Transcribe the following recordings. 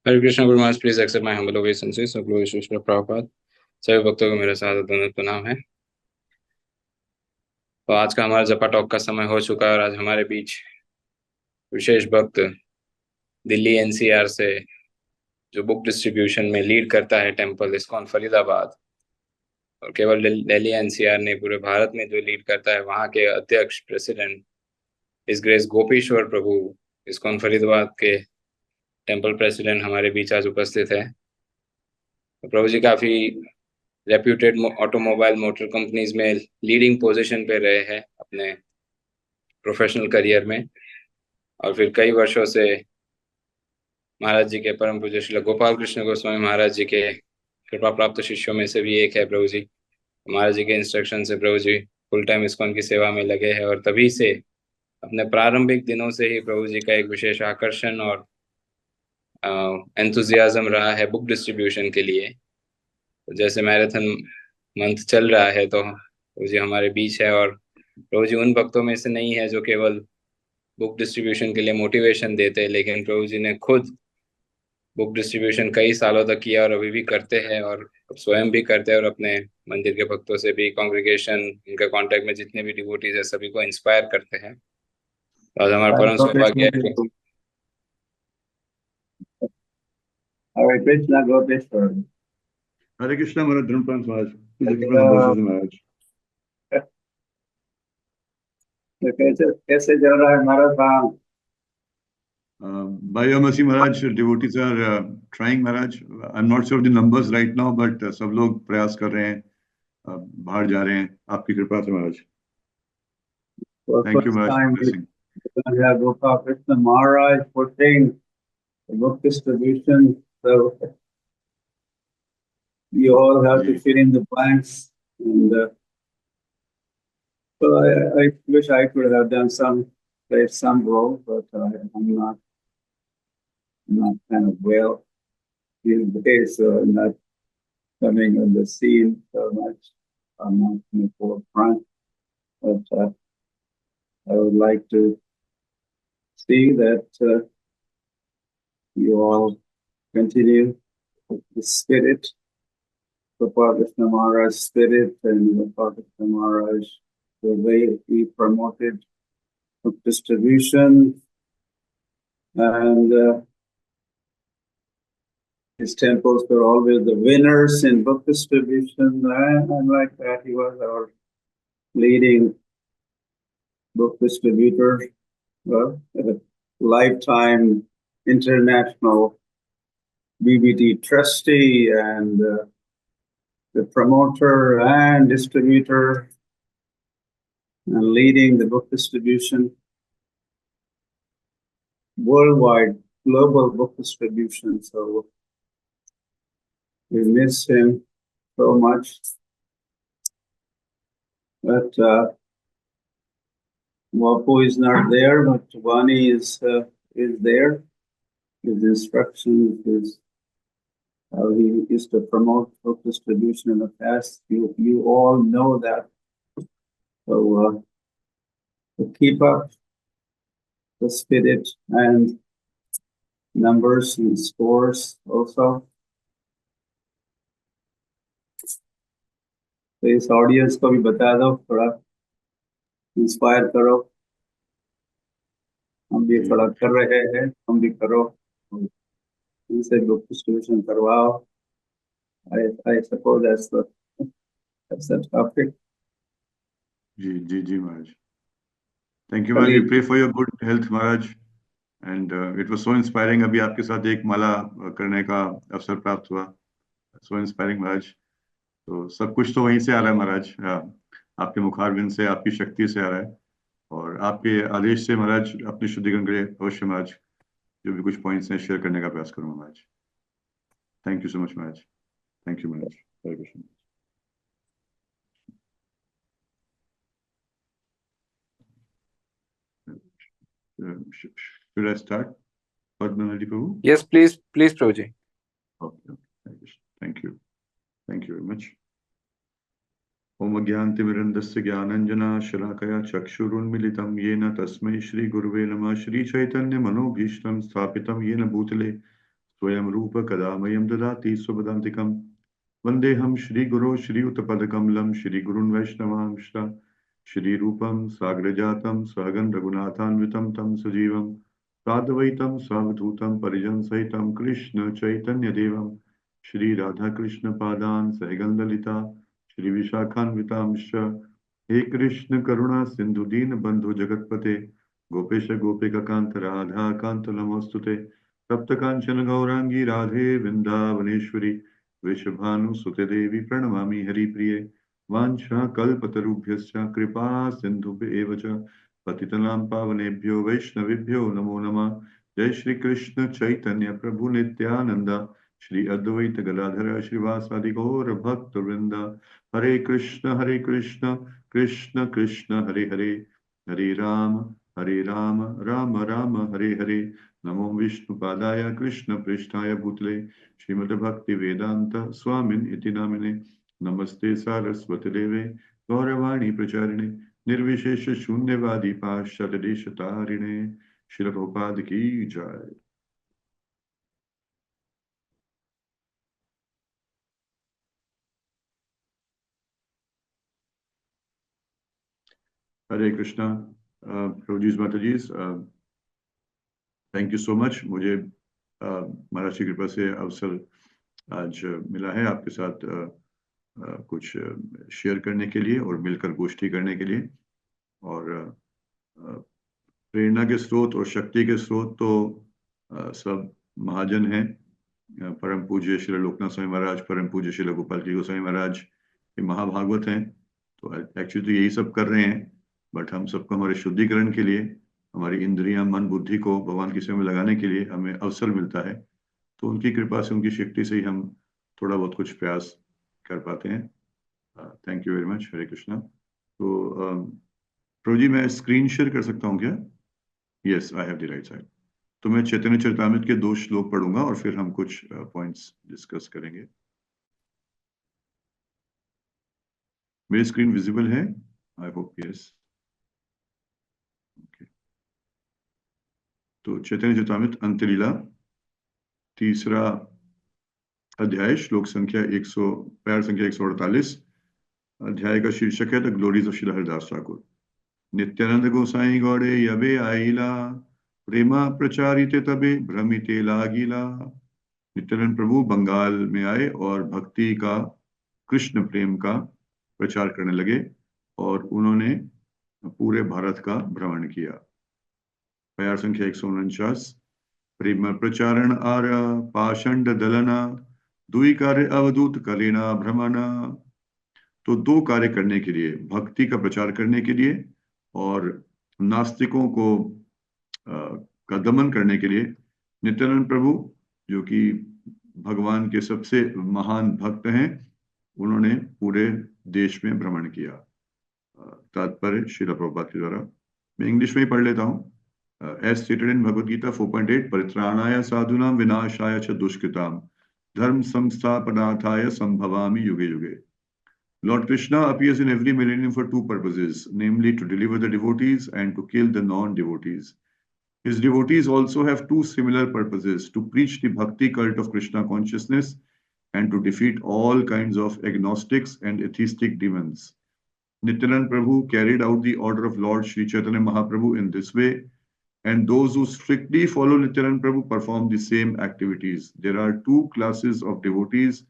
Hare Krishna Guru Maharaj, please accept my humble ओबेइसेंसेस। सब लोग ईश्वर प्रभुपाद। सभी भक्तों को मेरा सादर दंडवत प्रणाम है। तो आज का हमारा जपा टॉक का समय हो चुका है और आज हमारे बीच विशेष भक्त दिल्ली एनसीआर से, जो बुक डिस्ट्रीब्यूशन में लीड करता है टेम्पल इस्कॉन फरीदाबाद, और केवल दिल्ली एनसीआर नहीं पूरे भारत में जो लीड करता है, वहाँ के अध्यक्ष प्रेसिडेंट इस ग्रेस गोपीश्वर प्रभु इस्कॉन फरीदाबाद के टेम्पल प्रेसिडेंट हमारे बीच आज उपस्थित है। तो प्रभु जी काफी रेप्यूटेड ऑटोमोबाइल मोटर कंपनीज में लीडिंग पोजीशन पे रहे हैं अपने प्रोफेशनल करियर में, और फिर कई वर्षों से महाराज जी के परम पूज्य श्री गोपाल कृष्ण गोस्वामी महाराज जी के कृपा प्राप्त शिष्यों में से भी एक है प्रभु जी। महाराज जी के इंस्ट्रक्शन से प्रभु जी फुल टाइम इस्कॉन की सेवा में लगे हैं, और तभी से अपने प्रारंभिक दिनों से ही प्रभु जी का एक विशेष आकर्षण और एंथुजियाज्म रहा है बुक डिस्ट्रीब्यूशन के लिए। तो जैसे मैराथन मंथ चल रहा है, तो प्रभु जी हमारे बीच है, और प्रभु जी उन भक्तों में से नहीं है जो केवल बुक डिस्ट्रीब्यूशन के लिए मोटिवेशन देते हैं, लेकिन प्रभु जी ने खुद बुक डिस्ट्रीब्यूशन कई सालों तक किया और अभी भी करते हैं, और स्वयं भी करते हैं, और अपने मंदिर के भक्तों से भी, कांग्रेगेशन, इनके कांटेक्ट में जितने भी डिवोटीज है सभी को इंस्पायर करते हैं। तो आज हमारा परम सौभाग्य है। Hare Krishna, Gopeshwar. हरे कृष्णा महाराज, धर्मपाल महाराज, तो महाराज। कैसे कैसे चल रहा है हमारा काम? भाई मसी Maharaj, devotees are trying Maharaj. I am not sure the numbers right now, but सब लोग प्रयास कर रहे हैं, बाहर जा रहे हैं आपकी कृपा से महाराज। For thank you first Maharaj time, for blessing. we have Gopal Krishna Maharaj pushing the book distribution. So you all have to fill in the blanks. And so I wish I could have done played some role, but I'm not kind of well these days, so I'm not coming on the scene so much. I'm not in the forefront, but I would like to see that you all continue the spirit, the Krishna Maharaj spirit, and the Krishna Maharaj, the way he promoted book distribution, and his temples were always the winners in book distribution, and like that, he was our leading book distributor, a lifetime international BBT trustee, and the promoter and distributor, and leading the book distribution, worldwide, global book distribution. So we miss him so much. But Wapu is not there, but Vani is there. His instructions, how he used to promote book distribution in the past. You all know that. So to keep up the spirit and numbers and scores also. तो इस audience को भी बता दो, थोड़ा inspire करो। हम भी थोड़ा कर रहे हैं, हम भी करो, इनसे बुक डिस्ट्रीब्यूशन करवाओ। I suppose that's the topic. जी जी जी महाराज, थैंक यू महाराज। We pray for your good health महाराज, and it was so inspiring. अभी आपके साथ एक माला करने का अवसर प्राप्त हुआ, सो इंस्पायरिंग महाराज। तो सब कुछ तो वहीं से आ रहा है महाराज, आपके मुखारविंद से, आपकी शक्ति से आ रहा है, और आपके आदेश से महाराज अपनी शुद्धिकरण के लिए अवश्य महाराज जो भी कुछ पॉइंट्स हैं शेयर करने का प्रयास करूंगा Maharaj. Thank you so much Maharaj. Thank you Maharaj. Hare Krishna. Should I start? Padmanabhi Prabhu? Yes, please, Prabhu ji. Okay. Thank you. Thank you very much. ओम अज्ञानतिमिरन्दस्य ज्ञानञ्जना शलाकया चक्षुरुन्मीलितं येन तस्मै श्री गुरुवे नमः। श्री चैतन्य मनोभीष्टं स्थापितं येन भूतले स्वयं रूप कदा मह्यं ददाति स्वपदान्तिकम् वन्देऽहं श्रीगुरो श्रीयुतपदकमलं श्रीगुरुन् वैष्णवांश्च श्रीरूपं साग्रजातं सहगं रघुनाथान्वितं तं सजीवं साद्वैतं सावधूतं परिजनसहितं कृष्ण चैतन्यदेवं श्रीराधाकृष्णपादान् सहगं ललिता श्रीविशाखान्वितांश्च हे कृष्ण करुणा सिन्धु दीनबन्धु जगत्पते गोपेश गोपिकान्त राधा कान्त नमोऽस्तुते तप्त कांचन गौरांगी राधे वृंदावनेश्वरी वृषभानुसुते देवी प्रणमामि हरिप्रिये वाञ्छा कल्पतरुभ्यश्च कृपा सिन्धुभ्य एव च पतितनां पावनेभ्यो वैष्णवेभ्यो नमो नमः जय श्री कृष्ण चैतन्य प्रभु नित्यानंद श्री अद्वैत गदाधर श्रीवासादि गौर भक्त वृंद हरे कृष्ण कृष्ण कृष्ण हरे हरे हरे राम राम राम हरे हरे नमो विष्णुपादाय कृष्ण पृष्ठाय भूतले श्रीमद्भक्ति वेदांत स्वामिन् इति नामिने नमस्ते सारस्वती देवे गौरवाणी प्रचारिणे निर्विशेष शून्यवादी पाश्चात्यदेश तारिणे श्रील प्रभुपाद की जय। हरे कृष्णा प्रभुजीज माताजीज, थैंक यू सो मच। मुझे महाराज की कृपा से अवसर आज मिला है आपके साथ कुछ शेयर करने के लिए और मिलकर गोष्ठी करने के लिए। और प्रेरणा के स्रोत और शक्ति के स्रोत तो सब महाजन हैं। परम पूज्य श्री लोकनाथ स्वामी महाराज, परम पूज्य श्री गोपाल जी गोस्वामी महाराज, ये महाभागवत हैं। तो एक्चुअली तो यही सब कर रहे हैं, बट हम सबको हमारे शुद्धिकरण के लिए, हमारी इंद्रियां मन बुद्धि को भगवान की सेवा में लगाने के लिए हमें अवसर मिलता है। तो उनकी कृपा से, उनकी शक्ति से ही हम थोड़ा बहुत कुछ प्रयास कर पाते हैं। Thank you very much. Hare Krishna. तो प्रभु जी, मैं स्क्रीन शेयर कर सकता हूँ क्या? Yes, I have the right side. तो मैं चैतन्य चरितामृत के 2 श्लोक पढ़ूंगा और फिर हम कुछ पॉइंट्स डिस्कस करेंगे। मेरी स्क्रीन विजिबल है? I hope yes. ओके, तो चैतन्य चरितामृत अंत्यलीला 3रा अध्याय, श्लोक संख्या 100, पैर संख्या 148। अध्याय का शीर्षक है the glories of Srila Haridas Thakur. Nityananda Gosai गौड़े यबे आईला, प्रेमा प्रचारिते तबे भ्रमिते लागिला। नित्यानंद प्रभु बंगाल में आए और भक्ति का, कृष्ण प्रेम का प्रचार करने लगे और उन्होंने पूरे भारत का भ्रमण किया। पैर संख्या 149। प्रेम प्रचारण आर पाषंड दलना, दुई कार्य अवधूत कलेना भ्रमणा। तो 2 कार्य करने के लिए, भक्ति का प्रचार करने के लिए और नास्तिकों को का दमन करने के लिए नित्यानंद प्रभु, जो कि भगवान के सबसे महान भक्त हैं, उन्होंने पूरे देश में भ्रमण किया। तात्पर्य श्रील प्रभुपाद के द्वारा। मैं इंग्लिश में ही पढ़ लेता हूँ। As stated in Bhagavad Gita 4.8, परित्राणाय साधूनां विनाशाय च दुष्कृतां धर्म संस्थापनार्थाय संभवामि युगे युगे। Lord Krishna appears in every millennium for 2 purposes, namely to deliver the devotees and to kill the non-devotees. His devotees also have 2 similar purposes, to preach the bhakti cult of Krishna consciousness and to defeat all kinds of agnostics and atheistic demons. Nityanand Prabhu carried out the order of Lord Sri Chaitanya Mahaprabhu in this way, and those who strictly follow Nityanand Prabhu perform the same activities. There are 2 classes of devotees.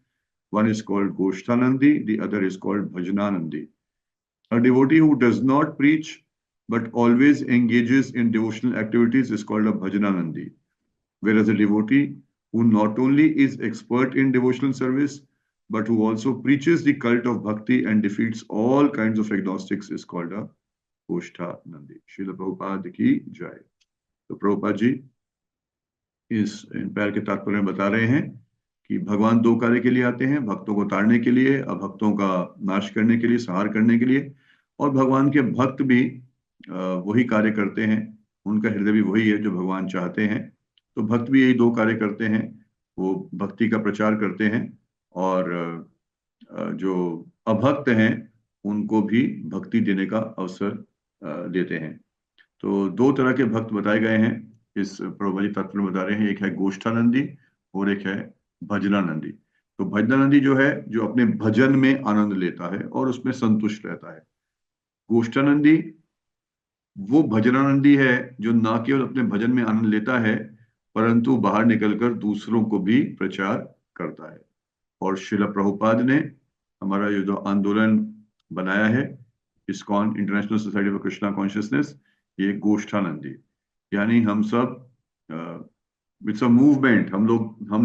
One is called Goshthanandi, the other is called Bhajananandi. A devotee who does not preach but always engages in devotional activities is called a Bhajananandi, whereas a devotee who not only is expert in devotional service but who also preaches the cult of bhakti and defeats all kinds of agnostics is called a Goshthanandi. Srila Prabhupada ki jai. तो प्रभुपाद जी इस पैर के तात्पर्य में बता रहे हैं कि भगवान 2 कार्य के लिए आते हैं, भक्तों को ताड़ने के लिए, अभक्तों का नाश करने के लिए, संहार करने के लिए, और भगवान के भक्त भी वही कार्य करते हैं। उनका हृदय भी वही है जो भगवान चाहते हैं। तो भक्त भी यही 2 कार्य करते हैं, वो भक्ति का प्रचार करते हैं और जो अभक्त हैं उनको भी भक्ति देने का अवसर देते हैं। तो 2 तरह के भक्त बताए गए हैं इस प्रभुपाद जी तात्पर्य बता रहे हैं। एक है गोष्ठानंदी और एक है भजनानंदी। तो भजनानंदी जो है, जो अपने भजन में आनंद लेता है और उसमें संतुष्ट रहता है। गोष्ठानंदी वो भजनानंदी है जो ना केवल अपने भजन में आनंद लेता है, परंतु बाहर निकलकर दूसरों को भी प्रचार करता है। और श्रील प्रभुपाद ने हमारा ये जो आंदोलन बनाया है, ISKCON international society for Krishna consciousness, ये गोष्ठानंदी, यानी हम सब इट्स अ मूवमेंट। हम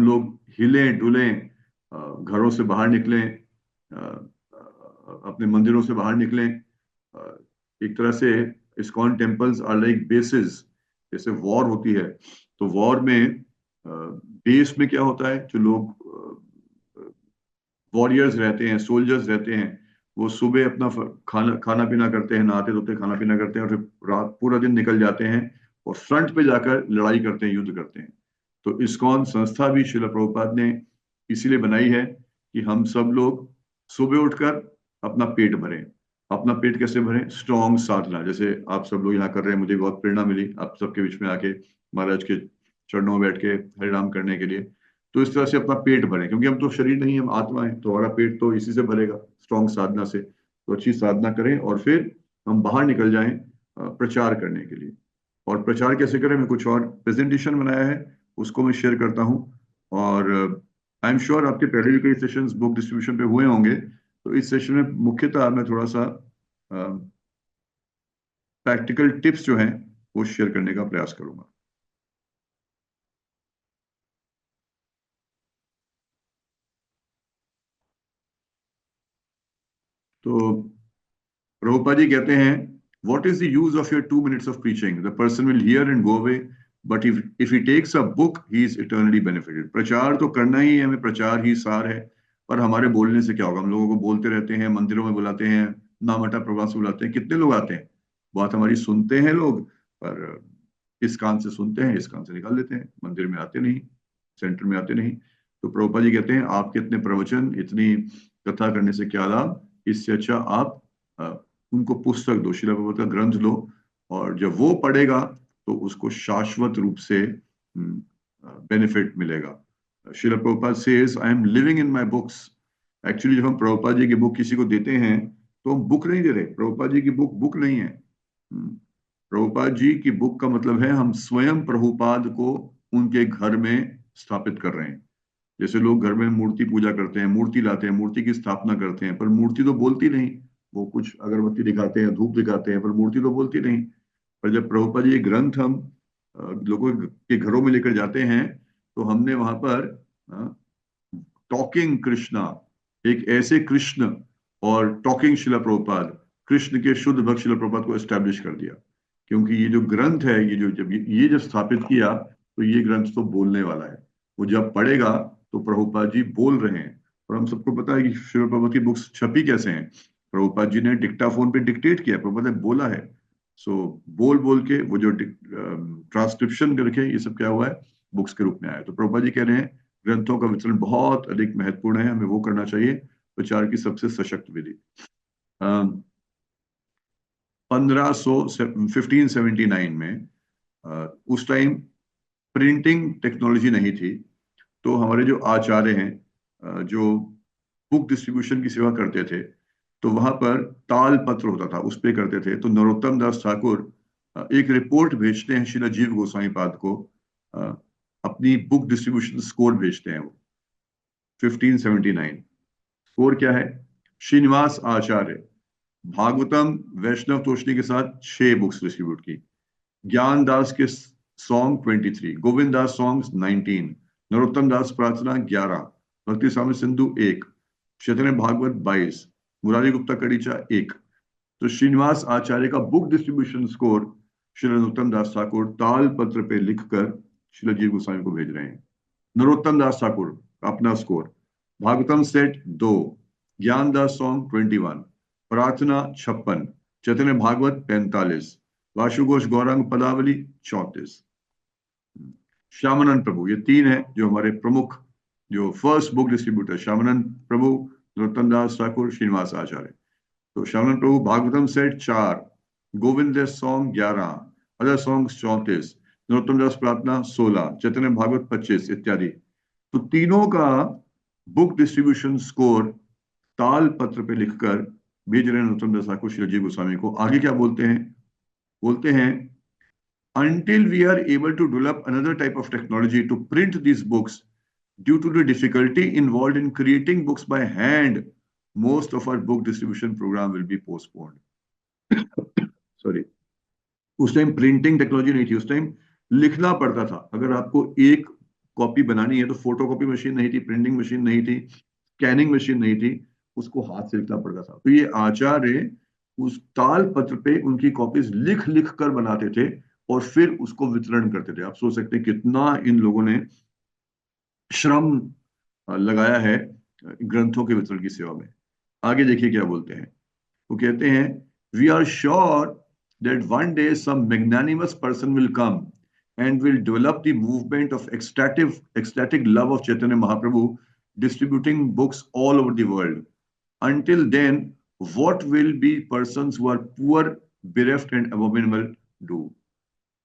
लोग हिले डुले, घरों से बाहर निकलें, अपने मंदिरों से बाहर निकलें। एक तरह से ISKCON temples are like basis. जैसे वॉर होती है, तो वॉर में बेस में क्या होता है, जो लोग वॉरियर्स रहते हैं, सोल्जर्स रहते हैं, वो सुबह अपना खाना पीना करते हैं, नहाते धोते खाना पीना करते हैं, और फिर रात पूरा दिन निकल जाते हैं और फ्रंट पे जाकर लड़ाई करते हैं, युद्ध करते हैं। तो इस्कॉन संस्था भी श्रील प्रभुपाद ने इसीलिए बनाई है कि हम सब लोग सुबह उठकर अपना पेट भरें। अपना पेट कैसे भरें? स्ट्रॉन्ग साधना, जैसे आप सब लोग यहाँ कर रहे हैं। मुझे बहुत प्रेरणा मिली आप सबके बीच में आके, महाराज के चरणों में बैठ के हरिनाम करने के लिए। तो इस तरह से अपना पेट भरें, क्योंकि हम तो शरीर नहीं, हम आत्मा है, तो हमारा पेट तो इसी से भरेगा, स्ट्रॉन्ग साधना से। तो अच्छी साधना करें और फिर हम बाहर निकल जाएं प्रचार करने के लिए। और प्रचार कैसे करें, मैं कुछ और प्रेजेंटेशन बनाया है, उसको मैं शेयर करता हूँ। और आई एम श्योर आपके पहले भी कई सेशंस बुक डिस्ट्रीब्यूशन पे हुए होंगे, तो इस सेशन में मुख्यतः मैं थोड़ा सा प्रैक्टिकल टिप्स जो हैं वो शेयर करने का प्रयास करूंगा। तो प्रभुपाद जी कहते हैं, what is the use of your 2 minutes of preaching? The person will hear and go away, but if he takes a book, he is eternally benefited. प्रचार तो करना ही है हमें, प्रचार ही सार है। पर हमारे बोलने से क्या होगा? हम लोगों को बोलते रहते हैं, मंदिरों में बुलाते हैं, नामटा प्रोग्राम से बुलाते हैं, कितने लोग आते हैं? बात हमारी सुनते हैं लोग, पर इस कान से सुनते हैं, इस कान से निकाल देते हैं, मंदिर में आते नहीं, सेंटर में आते नहीं। तो प्रभुपाद जी कहते हैं, आपके इतने प्रवचन, इतनी कथा करने से क्या लाभ? इससे अच्छा आप उनको पुस्तक दो, श्रील प्रभुपाद का ग्रंथ लो, और जब वो पढ़ेगा तो उसको शाश्वत रूप से बेनिफिट मिलेगा। Srila Prabhupada says, I am living in my books. Actually जब हम प्रभुपाद जी की बुक किसी को देते हैं, तो हम बुक नहीं दे रहे। प्रभुपाद जी की बुक नहीं है। प्रभुपाद जी की बुक का मतलब है हम स्वयं प्रभुपाद को उनके घर में स्थापित कर रहे हैं। जैसे लोग घर में मूर्ति पूजा करते हैं, मूर्ति लाते हैं, मूर्ति की स्थापना करते हैं, पर मूर्ति तो बोलती नहीं। वो कुछ अगरबत्ती दिखाते हैं, धूप दिखाते हैं, पर मूर्ति तो बोलती नहीं। पर जब प्रभुपाद जी ग्रंथ हम लोगों के घरों में लेकर जाते हैं, तो हमने वहां पर टॉकिंग कृष्णा, एक ऐसे कृष्ण और टॉकिंग श्रील प्रभुपाद, कृष्ण के शुद्ध भक्त श्रील प्रभुपाद को एस्टैब्लिश कर दिया। क्योंकि ये जो ग्रंथ है, ये जब स्थापित किया, तो ये ग्रंथ तो बोलने वाला है। वो जब पढ़ेगा तो प्रभुपाद जी बोल रहे हैं। और हम सबको पता है कि श्रील प्रभुपाद की बुक्स छपी कैसे हैं। प्रभुपाद जी ने डिक्टाफोन पे डिक्टेट किया, प्रभुपाद ने बोला है। सो बोल बोल के वो जो ट्रांसक्रिप्शन करके ये सब क्या हुआ है, बुक्स के रूप में आया। तो प्रभुपाद जी कह रहे हैं, ग्रंथों का वितरण बहुत अधिक महत्वपूर्ण है, हमें वो करना चाहिए, प्रचार की सबसे सशक्त विधि। 1579 में, उस टाइम प्रिंटिंग टेक्नोलॉजी नहीं थी, तो हमारे जो आचार्य हैं, जो बुक डिस्ट्रीब्यूशन की सेवा करते थे, तो वहां पर ताल पत्र होता था, उस पे करते थे। तो नरोत्तम दास ठाकुर एक रिपोर्ट भेजते हैं श्रील जीव गोस्वामी पाद को, अपनी बुक डिस्ट्रीब्यूशन स्कोर भेजते हैं वो 1579। स्कोर क्या है? श्रीनिवास आचार्य भागवतम वैष्णव तोषणी के साथ 6 बुक्स डिस्ट्रीब्यूट की, ज्ञान दास के सॉन्ग 23, गोविंद दास सॉन्ग्स 19, नरोत्तम दास प्रार्थना 11, भक्ति स्वामी सिंधु 1, चैतन्य भागवत 22, मुरारी गुप्ता कड़ीचा 1। तो श्रीनिवास आचार्य का book distribution score Shri Narottam Das Thakur ताल पत्र पे लिखकर श्री जीव गोस्वामी को भेज रहे हैं। नरोत्तम दास ठाकुर अपना स्कोर, भागवतम सेट 2, ज्ञान दास सॉन्ग 21, प्रार्थना 56, चैतन्य भागवत 45, वासुघोष गौरांग पदावली 34। श्यामानंद प्रभु, ये 3 है जो हमारे प्रमुख, जो first book distributor, Shyamananda Prabhu, Narottam Das Thakur, Srinivas Acharya. तो Shyamananda Prabhu Bhagavatam set 4, Govind song 11, other song 34, Narottam Das Prarthana 16, चैतन्य भागवत 25 इत्यादि। तो तीनों का बुक डिस्ट्रीब्यूशन स्कोर ताल पत्र पे लिखकर भेज रहे हैं नरोत्तम दास ठाकुर श्री राजीव गोस्वामी को। आगे क्या बोलते हैं until we are able to develop another type of technology to print these books, due to the difficulty involved in creating books by hand, most of our book distribution program will be postponed. Sorry. उस time printing technology नहीं थी, उस time लिखना पड़ता था। अगर आपको एक कॉपी बनानी है तो फोटो कॉपी मशीन नहीं थी, प्रिंटिंग मशीन नहीं थी, स्कैनिंग मशीन नहीं थी, उसको हाथ से लिखना पड़ता था। तो ये आचार्य उस ताल पत्र पे उनकी कॉपीज लिख लिख कर बनाते थे और फिर उसको वितरण करते थे। आप सोच सकते हैं कितना इन लोगों ने श्रम लगाया है ग्रंथों के वितरण की सेवा में। आगे देखिए क्या बोलते हैं, वो कहते हैं we are sure that one day some magnanimous person will come and will develop the movement of ecstatic love of Chaitanya Mahaprabhu, distributing books all over the world. Until then, what will be persons who are poor, bereft and abominable do?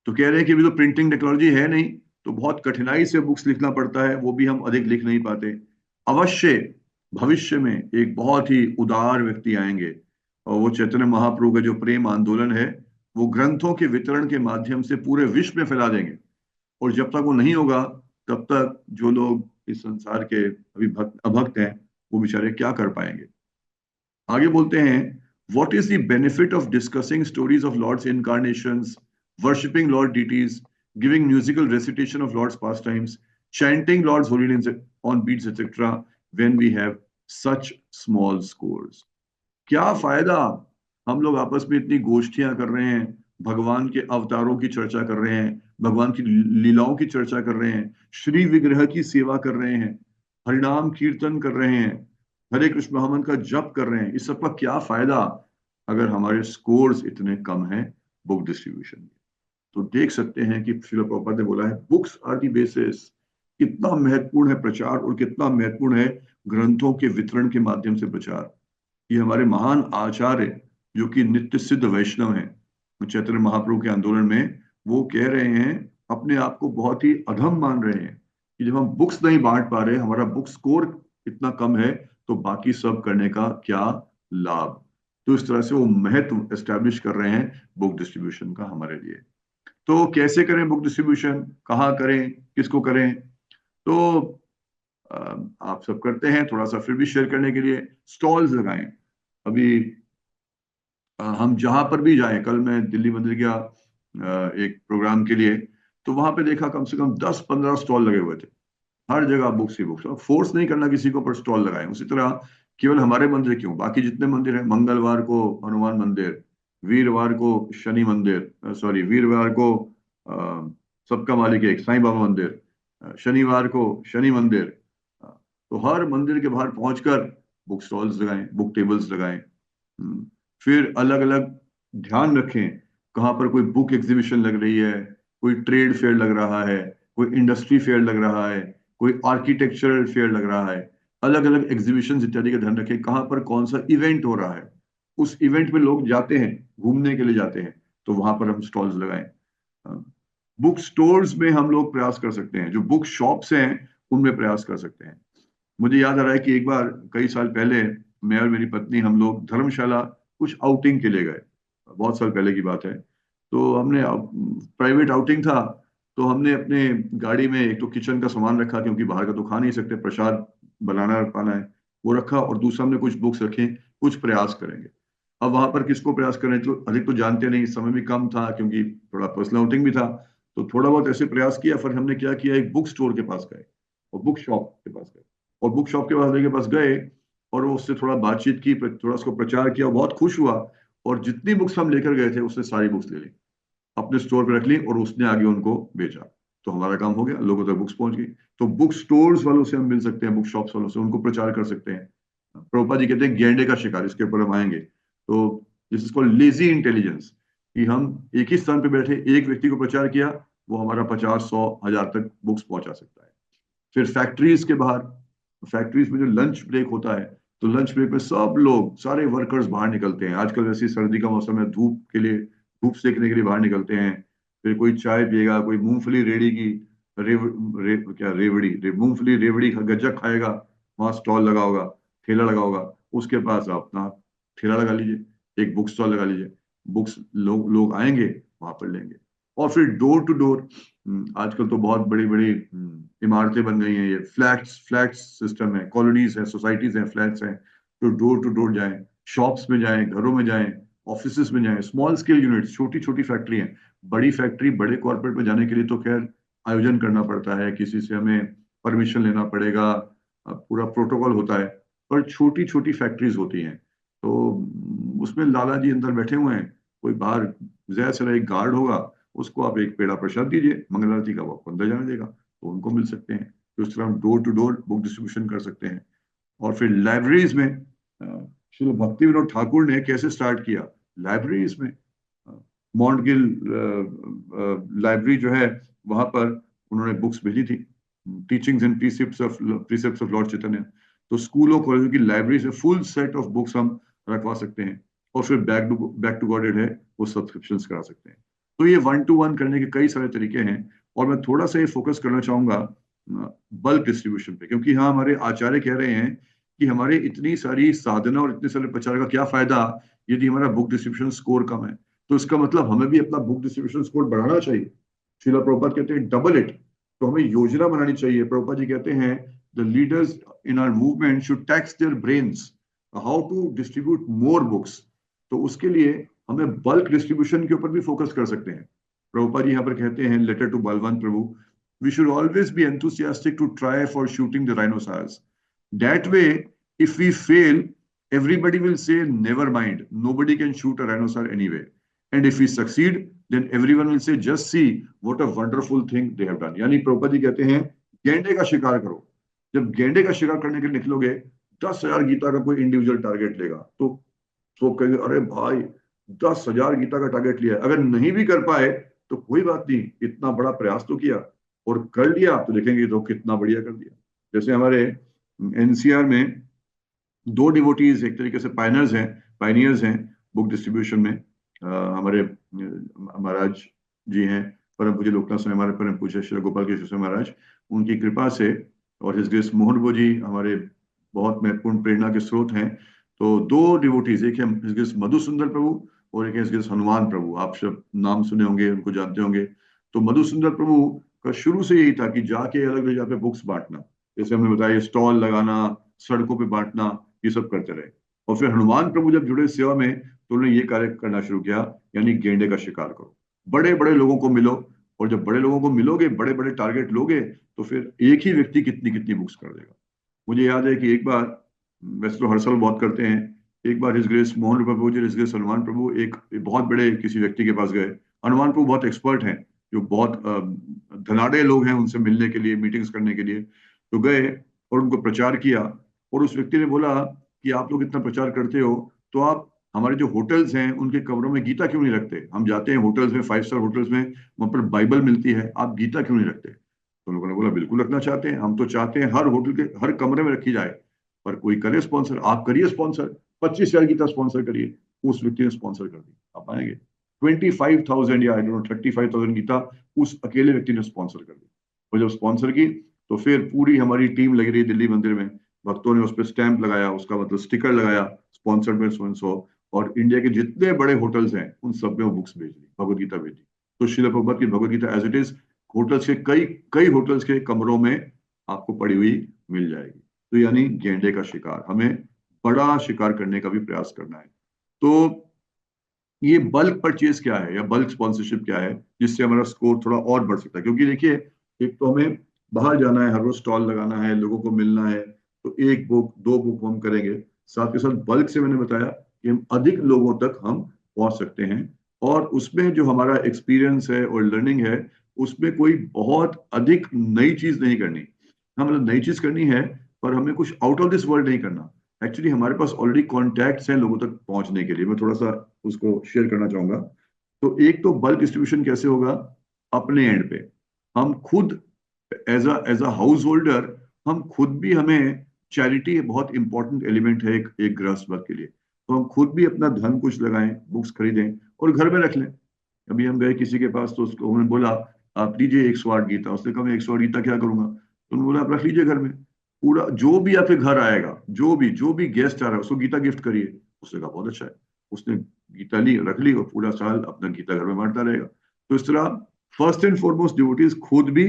तो कह रहे हैं कि अभी तो printing technology है नहीं, तो बहुत कठिनाई से बुक्स लिखना पड़ता है, वो भी हम अधिक लिख नहीं पाते। अवश्य भविष्य में एक बहुत ही उदार व्यक्ति आएंगे और वो चैतन्य महाप्रभु का जो प्रेम आंदोलन है वो ग्रंथों के वितरण के माध्यम से पूरे विश्व में फैला देंगे। और जब तक वो नहीं होगा तब तक जो लोग इस संसार के अभी अभक्त हैं वो बेचारे क्या कर पाएंगे। आगे बोलते हैं what is the benefit of discussing stories of Lord's incarnations, worshipping Lord deities, giving musical recitation of Lord's pastimes, chanting Lord's holy names on beats, etc., when we have such small scores? क्या फायदा हम लोग आपस में इतनी गोष्ठियां कर रहे हैं, भगवान के अवतारों की चर्चा कर रहे हैं, भगवान की लीलाओं की चर्चा कर रहे हैं, श्री विग्रह की सेवा कर रहे हैं, हरिनाम कीर्तन कर रहे हैं, हरे कृष्ण महामंत्र का जप कर रहे हैं। इस सब का क्या फायदा अगर हमारे स्कोर्स इतने कम हैं बुक डिस्ट्रीब्यूशन में। तो देख सकते हैं कि श्रील प्रभुपाद ने बोला है बुक्स आर दी बेसिस। कितना महत्वपूर्ण है प्रचार और कितना महत्वपूर्ण है ग्रंथों के वितरण के माध्यम से प्रचार। ये हमारे महान आचार्य जो कि नित्य सिद्ध वैष्णव हैं, चैतन्य महाप्रभु के आंदोलन में वो कह रहे हैं, अपने आप को बहुत ही अधम मान रहे हैं कि जब हम बुक्स नहीं बांट पा रहे, हमारा बुक स्कोर इतना कम है, तो बाकी सब करने का क्या लाभ। तो इस तरह से वो महत्व एस्टैब्लिश कर रहे हैं बुक डिस्ट्रीब्यूशन का हमारे लिए। तो कैसे करें बुक डिस्ट्रीब्यूशन, कहाँ करें, किसको करें? तो आप सब करते हैं, थोड़ा सा फिर भी शेयर करने के लिए स्टॉल्स लगाएं। अभी हम जहां पर भी जाएं, कल मैं दिल्ली मंदिर गया एक प्रोग्राम के लिए, तो वहां पे देखा कम से कम 10-15 स्टॉल लगे हुए थे, हर जगह बुक्स ही बुक्स। फोर्स नहीं करना किसी को, पर स्टॉल लगाएं। उसी तरह केवल हमारे मंदिर क्यों, बाकी जितने मंदिर हैं, मंगलवार को हनुमान मंदिर, वीरवार को शनि मंदिर, वीरवार को सबका मालिक एक साईं बाबा मंदिर, शनिवार को शनि मंदिर, तो हर मंदिर के बाहर पहुंचकर बुक स्टॉल्स लगाएं, बुक टेबल्स लगाएं। फिर अलग अलग ध्यान रखें, कहाँ पर कोई बुक एग्जीबिशन लग रही है, कोई ट्रेड फेयर लग रहा है, कोई इंडस्ट्री फेयर लग रहा है, कोई आर्किटेक्चरल फेयर लग रहा है, अलग अलग एग्जीबिशन इत्यादि का ध्यान रखें। कहाँ पर कौन सा इवेंट हो रहा है, उस इवेंट में लोग जाते हैं, घूमने के लिए जाते हैं, तो वहां पर हम स्टॉल्स लगाएं। बुक स्टोर्स में हम लोग प्रयास कर सकते हैं, जो बुक शॉप्स हैं उनमें प्रयास कर सकते हैं। मुझे याद आ रहा है कि एक बार कई साल पहले मैं और मेरी पत्नी हम लोग धर्मशाला कुछ आउटिंग के लिए गए, बहुत साल पहले की बात है। तो हमने प्राइवेट आउटिंग था, तो हमने अपने गाड़ी में एक तो किचन का सामान रखा, क्योंकि बाहर का तो खा नहीं सकते, प्रसाद बनाना पाना है, वो रखा, और दूसरा हमने कुछ बुक्स रखे, कुछ प्रयास करेंगे। अब वहां पर किसको प्रयास करें, तो अधिक तो जानते नहीं, समय भी कम था क्योंकि थोड़ा पर्सनल आउटिंग भी था, तो थोड़ा बहुत ऐसे प्रयास किया। फिर हमने क्या किया, एक बुक स्टोर के पास गए और बुक शॉप के पास गए, और बुक शॉप के पास गए और वो उससे थोड़ा बातचीत की, थोड़ा उसको प्रचार किया, बहुत खुश हुआ, और जितनी बुक्स हम लेकर गए थे उसने सारी बुक्स ले ली, अपने स्टोर पे रख ली, और उसने आगे उनको बेचा। तो हमारा काम हो गया, लोगों तक बुक्स पहुंच गई। तो बुक स्टोर्स वालों से हम मिल सकते हैं, बुक शॉप्स वालों से, उनको प्रचार कर सकते हैं। प्रभुपाद जी कहते हैं गैंडे का शिकार, इसके ऊपर हम आएंगे। तो this is called lazy intelligence, कि हम एक ही स्थान पे बैठे एक व्यक्ति को प्रचार किया, वो हमारा 50, 100, 1000 तक बुक्स पहुंचा सकता है। फिर फैक्ट्रीज के बाहर, फैक्ट्रीज में जो लंच ब्रेक होता है, तो लंच ब्रेक में सब लोग, सारे वर्कर्स बाहर निकलते हैं। आजकल वैसे सर्दी का मौसम है, धूप के लिए, धूप सेकने के लिए बाहर निकलते हैं। फिर कोई चाय पिएगा, कोई मूंगफली रेड़ेगी, मूंगफली रेवड़ी गज्जक खाएगा, वहां स्टॉल लगा होगा, ठेला लगा होगा, उसके पास आप अपना ठेला लगा लीजिए, एक बुक स्टॉल लगा लीजिए, बुक्स लोग आएंगे वहां पर लेंगे। और फिर डोर टू डोर, आजकल तो बहुत बड़ी बड़ी इमारतें बन गई हैं, ये फ्लैट्स सिस्टम है, कॉलोनीज है, सोसाइटीज हैं, फ्लैट्स हैं, तो डोर टू डोर जाएं, शॉप्स में जाएं, घरों में जाएं, ऑफिसेस में जाएं, स्मॉल स्केल यूनिट्स, छोटी छोटी फैक्ट्री हैं। बड़ी फैक्ट्री बड़े कॉर्पोरेट में जाने के लिए तो खैर आयोजन करना पड़ता है, किसी से हमें परमिशन लेना पड़ेगा, पूरा प्रोटोकॉल होता है। पर छोटी छोटी फैक्ट्रीज होती हैं, तो उसमें लाला जी अंदर बैठे हुए हैं, कोई बाहर जैसे चला एक गार्ड होगा, उसको आप एक पेड़ा प्रसाद दीजिए मंगल आरती का, वो आपको अंदर जाने देगा, तो उनको मिल सकते हैं। तो इस तरह हम door to door book distribution कर सकते हैं। और फिर लाइब्रेरीज में श्री भक्ति विनोद ठाकुर ने कैसे स्टार्ट किया, लाइब्रेरीज में माउंट गिल लाइब्रेरी जो है, वहां पर उन्होंने बुक्स भेजी थी, teachings and precepts of Lord Chaitanya. तो स्कूलों कॉलेजों की लाइब्रेरी से फुल सेट ऑफ बुक्स हम रखवा सकते हैं। और फिर बैक टू गॉडेड है, वो सब्सक्रिप्शन करा सकते हैं। तो ये 1-to-1 करने के कई सारे तरीके हैं। और मैं थोड़ा सा ये फोकस करना चाहूंगा बल्क डिस्ट्रीब्यूशन पे, क्योंकि हाँ हमारे आचार्य कह रहे हैं कि हमारे इतनी सारी साधना और इतने सारे प्रचार का क्या फायदा यदि हमारा बुक डिस्ट्रीब्यूशन स्कोर कम है। तो इसका मतलब हमें भी अपना बुक डिस्ट्रीब्यूशन स्कोर बढ़ाना चाहिए। श्रीला प्रभुपाद कहते हैं डबल इट। तो हमें योजना बनानी चाहिए। प्रभुपाद जी कहते हैं the leaders in our movement should tax their brains how to distribute more books. तो उसके लिए हमें बल्क डिस्ट्रीब्यूशन के ऊपर भी फोकस कर सकते हैं। प्रभुपाद जी यहाँ पर कहते हैं, लेटर टू बलवंत प्रभु, we should always be enthusiastic to try for shooting the rhinoceros. That way if we fail, everybody will say never mind, nobody can shoot a rhinoceros anyway. And if we succeed, then everyone will say just see what a wonderful thing they have done. यानी प्रभुपाद जी कहते हैं गेंडे का शिकार करो। जब गेंडे का शिकार करने के लिए निकलोगे, 10,000 गीता का कोई इंडिविजुअल टारगेट लेगा तो सब कहेंगे अरे भाई 10,000 गीता का टारगेट लिया। अगर नहीं भी कर पाए तो कोई बात नहीं, इतना बड़ा प्रयास तो किया, और कर लिया तो देखेंगे तो कितना बढ़िया कर दिया। जैसे हमारे एनसीआर में 2 डिवोटीज एक तरीके से पायनियर्स हैं बुक डिस्ट्रीब्यूशन में। हमारे महाराज जी हैं, परम पूज्य लोकनाथ स्वामी, हमारे परम पूज्य श्री गोपाल कृष्ण स्वामी महाराज, उनकी कृपा से, और हिज ग्रेस मोहन वो जी हमारे बहुत महत्वपूर्ण प्रेरणा के स्रोत हैं। तो 2 डिवोटीज, एक है हिज ग्रेस मधुसुंदर प्रभु और एक है हिज ग्रेस हनुमान प्रभु। आप सब नाम सुने होंगे, उनको जानते होंगे। तो मधुसुंदर प्रभु का शुरू से यही था कि जाके अलग जगह पे बुक्स बांटना, जैसे हमने बताया स्टॉल लगाना, सड़कों पे बांटना, ये सब करते रहे। और फिर हनुमान प्रभु जब जुड़े सेवा में तो उन्होंने ये कार्य करना शुरू किया, यानी गेंडे का शिकार करो, बड़े बड़े लोगों को मिलो, और जब बड़े लोगों को मिलोगे, बड़े बड़े टारगेट लोगे, तो फिर एक ही व्यक्ति कितनी कितनी बुक्स कर देगा। मुझे याद है कि एक बार, वैसे तो हर साल बहुत करते हैं, एक बार हिज ग्रेस मोहन प्रभु जी, हिज ग्रेस हनुमान प्रभु एक बहुत बड़े किसी व्यक्ति के पास गए। हनुमान प्रभु बहुत एक्सपर्ट हैं, जो बहुत धनाढ़े लोग हैं, उनसे मिलने के लिए, मीटिंग्स करने के लिए। तो गए और उनको प्रचार किया, और उस व्यक्ति ने बोला कि आप लोग इतना प्रचार करते हो, तो आप हमारे जो होटल्स हैं उनके कमरों में गीता क्यों नहीं रखते? हम जाते हैं होटल्स में, 5 स्टार होटल्स में, वहां पर बाइबल मिलती है, आप गीता क्यों नहीं रखते? तो लोगों ने बोला बिल्कुल रखना चाहते हैं, हम तो चाहते हैं हर होटल के हर कमरे में रखी जाए, पर कोई करे स्पॉन्सर, आप करिए स्पॉन्सर, 25,000 गीता स्पॉन्सर करिए। उस व्यक्ति ने स्पॉन्सर कर दी। आप आएंगे 25,000 या 35,000 गीता उस अकेले व्यक्ति ने स्पॉन्सर कर दी। और जब स्पॉन्सर की तो फिर पूरी हमारी टीम लगी रही दिल्ली मंदिर में, भक्तों ने उस पर स्टैंप लगाया, उसका मतलब स्टिकर लगाया, sponsored by so and so, और इंडिया के जितने बड़े होटल्स हैं उन सब में वो बुक्स भेज दी, भगवत गीता भेजी। तो श्रील प्रभुपाद की Bhagavad Gita as it is hotels के कई होटल्स के कमरों में आपको पड़ी हुई मिल जाएगी। तो यानी गेंडे का शिकार, हमें बड़ा शिकार करने का भी प्रयास करना है। तो ये बल्क परचेज क्या है, या बल्क स्पॉन्सरशिप क्या है, जिससे हमारा स्कोर थोड़ा और बढ़ सकता है? क्योंकि देखिए, एक तो हमें बाहर जाना है, हर रोज स्टॉल लगाना है, लोगों को मिलना है, तो 1 बुक 2 बुक हम करेंगे। साथ के साथ बल्क से मैंने बताया कि हम अधिक लोगों तक हम पहुंच सकते हैं, और उसमें जो हमारा एक्सपीरियंस है और लर्निंग है, उसमें कोई बहुत अधिक नई चीज नहीं करनी। हाँ, मतलब नई चीज करनी है, पर हमें कुछ आउट ऑफ दिस वर्ल्ड नहीं करना। एक्चुअली हमारे पास ऑलरेडी कॉन्टैक्ट्स हैं लोगों तक पहुंचने के लिए। मैं थोड़ा सा उसको शेयर करना चाहूंगा। तो एक तो बल्क डिस्ट्रीब्यूशन कैसे होगा, अपने एंड पे हम खुद एज अ हाउस होल्डर, हम खुद भी, हमें चैरिटी बहुत इंपॉर्टेंट एलिमेंट है एक गृहस्थ वर्ग के लिए। तो हम खुद भी अपना धन कुछ लगाएं, बुक्स खरीदें और घर में रख लें। अभी हम गए किसी के पास, तो उसको उन्होंने बोला आप लीजिए 108 गीता। उसने कहा मैं 108 गीता क्या करूंगा? तो उन्होंने बोला आप रख लीजिए घर में, पूरा जो भी आपके घर आएगा, जो भी गेस्ट आ रहा है उसको गीता गिफ्ट करिए। उसने कहा बहुत अच्छा है। उसने गीता ली, रख ली, और पूरा साल अपना गीता घर में बांटता रहेगा। तो इस तरह फर्स्ट एंड फॉरमोस्ट डिवोटीज खुद भी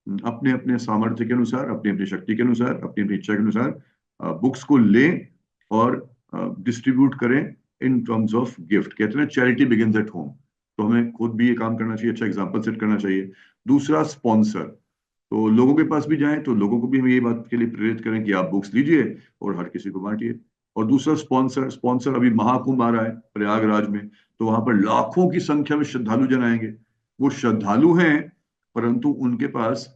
अपने अपने सामर्थ्य के अनुसार, अपनी अपनी शक्ति के अनुसार, अपनी अपनी इच्छा के अनुसार बुक्स को लें और डिस्ट्रीब्यूट करें इन टर्म्स ऑफ गिफ्ट। कहते हैं चैरिटी बिगिंस एट होम। तो हमें खुद भी ये काम करना चाहिए, अच्छा एग्जाम्पल सेट करना चाहिए। दूसरा स्पॉन्सर, तो लोगों के पास भी जाएं तो लोगों को भी हम ये बात के लिए प्रेरित करें कि आप बुक्स लीजिए और हर किसी को बांटिए। और दूसरा स्पॉन्सर, अभी महाकुंभ आ रहा है प्रयागराज में, तो वहां पर लाखों की संख्या में श्रद्धालु जन आएंगे। वो श्रद्धालु हैं परंतु उनके पास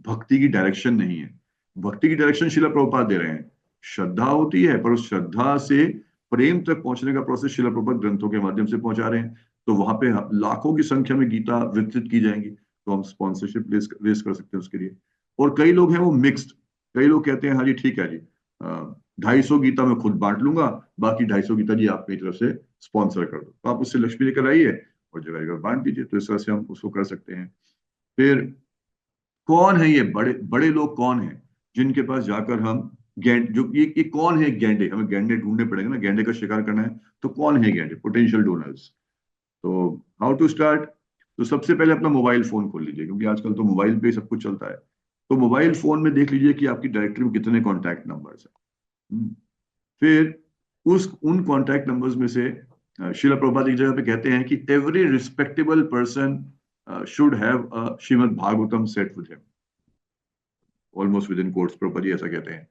भक्ति की डायरेक्शन नहीं है। भक्ति की डायरेक्शन शिला प्रभुपाद दे रहे हैं। श्रद्धा होती है पर उस श्रद्धा से प्रेम तक पहुंचने का प्रोसेस शिला प्रभुपाद ग्रंथों के माध्यम से पहुंचा रहे हैं। तो वहां पे लाखों की संख्या में गीता वितरित की जाएंगी, तो हम स्पॉन्सरशिप रेस कर सकते हैं उसके लिए। और कई लोग हैं वो मिक्स्ड, कई लोग कहते हैं हाँ जी ठीक है जी, 250 गीता मैं खुद बांट लूंगा, बाकी 250 गीता जी आप मेरी तरफ से स्पॉन्सर कर दो, तो आप उससे लक्ष्मी लेकर आइए और जगह जगह बांट दीजिए। तो इस तरह से हम उसको कर सकते हैं। फिर कौन है ये बड़े बड़े लोग, कौन है जिनके पास जाकर हम गैंड, जो ये कौन है गैंडे, हमें गैंडे ढूंढने पड़ेंगे ना, गैंडे का शिकार करना है। तो कौन है गैंडे, पोटेंशियल डोनर्स? तो हाउ टू स्टार्ट? तो सबसे पहले अपना मोबाइल फोन खोल लीजिए, क्योंकि आजकल तो मोबाइल पे ही सब कुछ चलता है। तो मोबाइल फोन में देख लीजिए कि आपकी डायरेक्टरी में कितने कॉन्टैक्ट नंबर्स हैं। फिर उस उन कॉन्टैक्ट नंबर्स में से शिला प्रभुपाद एक जगह पे कहते हैं कि every respectable person should have a Srimad Bhagavatam set with him, almost within quotes. Prabhupada ji ऐसा कहते हैं।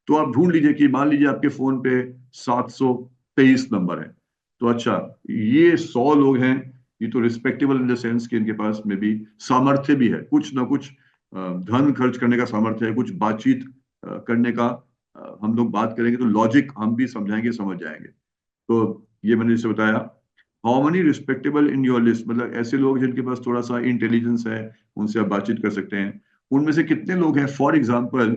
तो आप ढूंढ लीजिए कि मान लीजिए आपके फोन पे 723 नंबर है, तो अच्छा ये 100 लोग हैं, ये तो रिस्पेक्टेबल इन द सेंस कि इनके पास में भी सामर्थ्य भी है, कुछ ना कुछ धन खर्च करने का सामर्थ्य है, कुछ बातचीत करने का, हम लोग बात करेंगे तो लॉजिक हम भी समझाएंगे, समझ जाएंगे। तो ये मैंने जैसे बताया। How many respectable in your list, मतलब ऐसे लोग जिनके पास थोड़ा सा इंटेलिजेंस है, उनसे आप बातचीत कर सकते हैं। उनमें से कितने लोग हैं, फॉर एग्जाम्पल,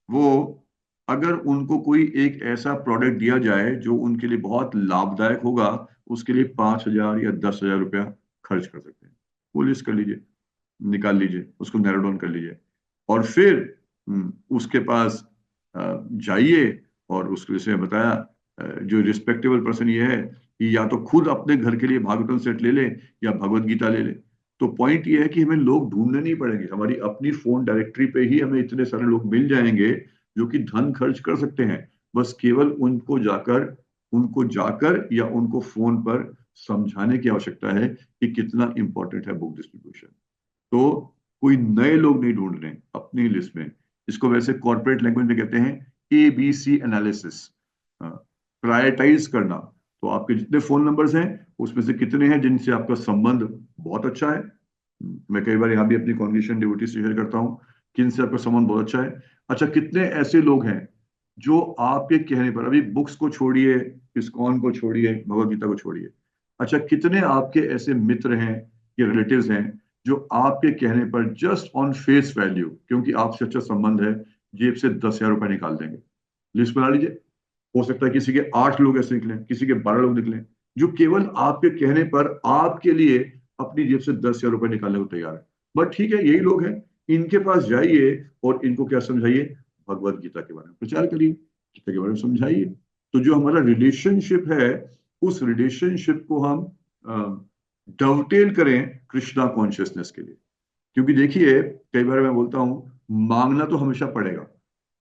वो अगर उनको कोई एक ऐसा प्रोडक्ट दिया जाए जो उनके लिए बहुत लाभदायक होगा, उसके लिए 5,000 या 10,000 रुपया खर्च कर सकते हैं। वो लिस्ट कर लीजिए, निकाल लीजिए, उसको नैरो डाउन कर लीजिए। और फिर उसके पास जाइए और उसको जैसे बताया, जो रिस्पेक्टेबल पर्सन ये है कि या तो खुद अपने घर के लिए भागवतम सेट ले ले या भगवत गीता ले ले। तो पॉइंट ये है कि हमें लोग ढूंढने नहीं पड़ेंगे, हमारी अपनी फोन डायरेक्टरी पे ही हमें इतने सारे लोग मिल जाएंगे जो कि धन खर्च कर सकते हैं। बस केवल उनको जाकर या उनको फोन पर समझाने की आवश्यकता है कि कितना इंपॉर्टेंट है बुक डिस्ट्रीब्यूशन। तो कोई नए लोग नहीं ढूंढ रहे हैं अपनी लिस्ट में। इसको वैसे कॉर्पोरेट लैंग्वेज में कहते हैं ABC एनालिसिस, प्रायोरिटाइज करना। तो आपके जितने फोन नंबर्स हैं उसमें से कितने हैं जिनसे आपका संबंध बहुत अच्छा है। मैं कई बार यहाँ भी अपनी कॉन्ग्रेगेशन डिवोटी से शेयर करता हूँ कि इनसे आपका संबंध बहुत अच्छा है। अच्छा, कितने ऐसे लोग हैं जो आपके कहने पर, अभी बुक्स को छोड़िए, इस्कॉन को छोड़िए, भगवत गीता को छोड़िए, अच्छा कितने आपके ऐसे मित्र हैं या रिलेटिव्स हैं जो आपके कहने पर जस्ट ऑन फेस वैल्यू, क्योंकि आपसे अच्छा संबंध है, जेब से 10,000 रुपए निकाल देंगे? लिस्ट बना लीजिए। हो सकता है किसी के 8 लोग ऐसे निकले, किसी के 12 लोग निकले जो केवल आपके कहने पर आपके लिए अपनी जेब से 10,000 रुपए निकालने को तैयार है। बट ठीक है, यही लोग हैं, इनके पास जाइए और इनको क्या समझाइए, भगवत गीता के बारे में प्रचार करिए, गीता के बारे में समझाइए। तो जो हमारा रिलेशनशिप है, उस रिलेशनशिप को हम डवटेल करें कृष्णा कॉन्शियसनेस के लिए। क्योंकि देखिए, कई बार मैं बोलता हूं मांगना तो हमेशा पड़ेगा।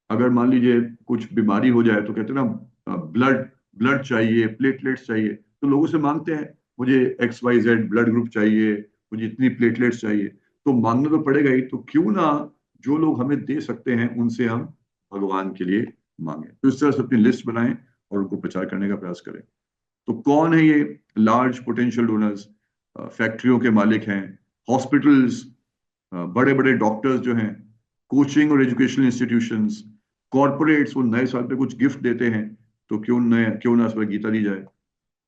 अगर मान लीजिए कुछ बीमारी हो जाए तो कहते हैं ना, ब्लड ब्लड चाहिए, प्लेटलेट्स चाहिए, तो लोगों से मांगते हैं मुझे XYZ ब्लड ग्रुप चाहिए, मुझे इतनी प्लेटलेट्स चाहिए। तो मांगना तो पड़ेगा ही, तो क्यों ना जो लोग हमें दे सकते हैं उनसे हम भगवान के लिए मांगे। तो इस तरह से अपनी लिस्ट बनाएं और उनको प्रचार करने का प्रयास करें। तो कौन है ये लार्ज पोटेंशियल डोनर्स? फैक्ट्रियों के मालिक हैं, हॉस्पिटल्स, बड़े बड़े डॉक्टर्स जो हैं, कोचिंग और एजुकेशनल इंस्टीट्यूशंस, कॉर्पोरेट्स, वो नए साल पे कुछ गिफ्ट देते हैं, तो क्यों ना इस पर गीता दी जाए।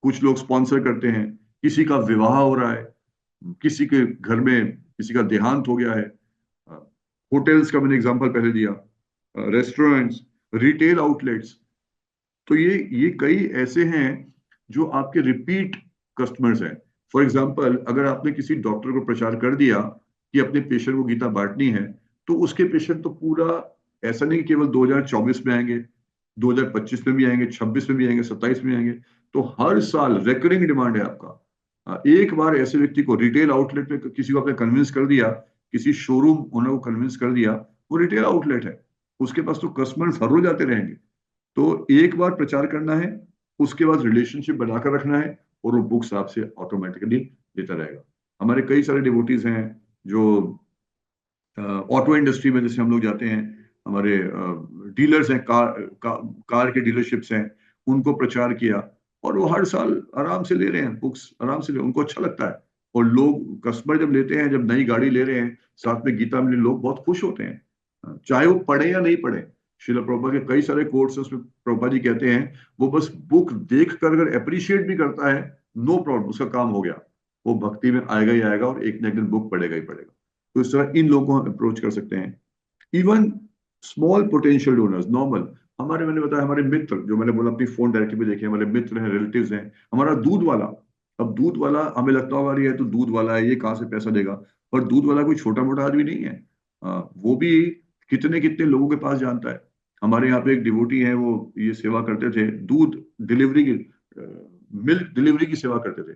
कुछ लोग स्पॉन्सर करते हैं, किसी का विवाह हो रहा है, किसी के घर में किसी का देहांत हो गया है, होटल्स का मैंने एग्जांपल पहले दिया, रेस्टोरेंट्स, रिटेल आउटलेट्स। तो ये कई ऐसे हैं जो आपके रिपीट कस्टमर्स हैं। फॉर एग्जाम्पल, अगर आपने किसी डॉक्टर को प्रचार कर दिया कि अपने पेशेंट को गीता बांटनी है, तो उसके पेशेंट तो पूरा, ऐसा नहीं कि केवल 2024 में आएंगे, 2025 में भी आएंगे, 26 में भी आएंगे, 27 में आएंगे। तो हर साल रेकरिंग डिमांड है आपका। एक बार ऐसे व्यक्ति को रिटेल आउटलेट में किसी को आपने कन्विंस कर दिया, किसी शोरूम ओनर को कन्विंस कर दिया, वो रिटेल आउटलेट है, उसके पास तो कस्टमर्स हर रोज आते रहेंगे। तो एक बार प्रचार करना है, उसके बाद रिलेशनशिप बनाकर रखना है, और वो बुक्स आपसे ऑटोमेटिकली देता रहेगा। हमारे कई सारे डिवोटीज हैं जो ऑटो इंडस्ट्री में, जैसे हम लोग जाते हैं, हमारे डीलर्स हैं, कार के डीलरशिप्स हैं, उनको प्रचार किया, और वो हर साल आराम से ले रहे हैं बुक्स, आराम से उनको अच्छा लगता है। और लोग, कस्टमर जब लेते हैं, जब नई गाड़ी ले रहे हैं, साथ में गीता मिले, लोग बहुत खुश होते हैं, चाहे वो पढ़े या नहीं पढ़े। श्रील प्रभुपाद के कई सारे कोट्स हैं, उसमें प्रभुपाद जी कहते हैं, वो बस बुक देख कर अगर अप्रिशिएट भी करता है, नो प्रॉब्लम, उसका काम हो गया, वो भक्ति में आएगा ही आएगा, और एक न एक दिन बुक पढ़ेगा ही पढ़ेगा। तो इस तरह इन लोगों को हम अप्रोच कर सकते हैं। Even small potential donors, normal, हमारे, मैंने बताया, हमारे मित्र, जो मैंने बोला अपनी फोन डायरेक्टली देखे, हमारे मित्र हैं, रिलेटिव्स हैं, हमारा दूध वाला। अब दूध वाला, हमें लगता होगा ये तो दूध वाला है, ये कहाँ से पैसा देगा, पर दूध वाला कोई छोटा मोटा आदमी नहीं है। वो भी कितने कितने लोगों के पास जानता है। हमारे यहाँ पे एक डिवोटी है, वो ये सेवा करते थे, दूध डिलीवरी की, मिल्क डिलीवरी की सेवा करते थे,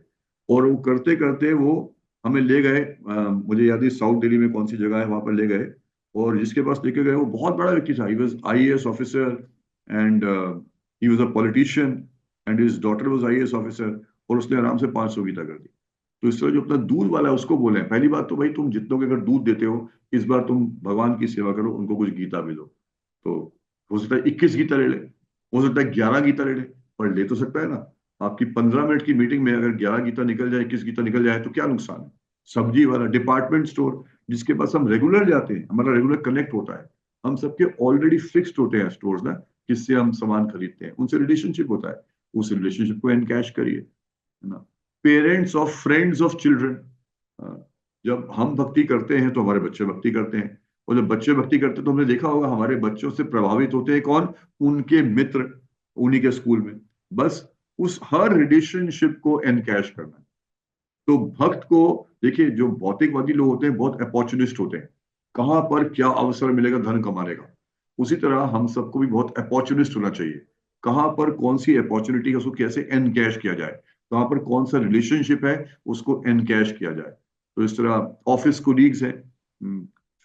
और वो करते करते वो हमें ले गए, मुझे याद है साउथ दिल्ली में कौन सी जगह है, वहां पर ले गए, और जिसके पास लेके गए वो बहुत बड़ा व्यक्ति था, he was IAS officer, and he was a politician, and his daughter was IAS officer, और उसने आराम से 500 गीता कर दी। तो इस तरह जो अपना दूध वाला है उसको बोले, पहली बात तो भाई, तुम जितनों के अगर दूध देते हो, इस बार तुम भगवान की सेवा करो, उनको कुछ गीता भी दो। तो हो सकता है 21 गीता ले ले, हो सकता है 11 गीता ले ले, पर ले तो सकता है ना। आपकी 15 मिनट की मीटिंग में अगर 11 गीता निकल जाए, 21 गीता निकल जाए, तो क्या नुकसान है। सब्जी वाला, डिपार्टमेंट स्टोर, जिसके पास हम रेगुलर जाते हैं, हमारा रेगुलर कनेक्ट होता है, हम सबके ऑलरेडी फिक्स्ड होते हैं स्टोर्स ना, जिससे हम सामान खरीदते हैं, उनसे रिलेशनशिप होता है, उस रिलेशनशिप को एनकैश करिए, है ना। Parents of friends of children, जब हम भक्ति करते हैं तो हमारे बच्चे भक्ति करते हैं, और जब बच्चे भक्ति करते हैं तो हमने देखा होगा हमारे बच्चों से प्रभावित होते हैं कौन, उनके मित्र, उन्हीं के स्कूल में। बस उस हर रिलेशनशिप को एनकैश करना है। तो भक्त को, देखिए, जो भौतिकवादी लोग होते हैं बहुत अपॉर्चुनिस्ट होते हैं, कहां पर क्या अवसर मिलेगा धन कमाने का। उसी तरह हम सबको भी बहुत अपॉर्चुनिस्ट होना चाहिए, कहां पर कौन सी अपॉर्चुनिटी है उसको कैसे एनकैश किया जाए, कहां पर कौन सा रिलेशनशिप है उसको एनकैश किया जाए। तो इस तरह ऑफिस कोलीग्स हैं,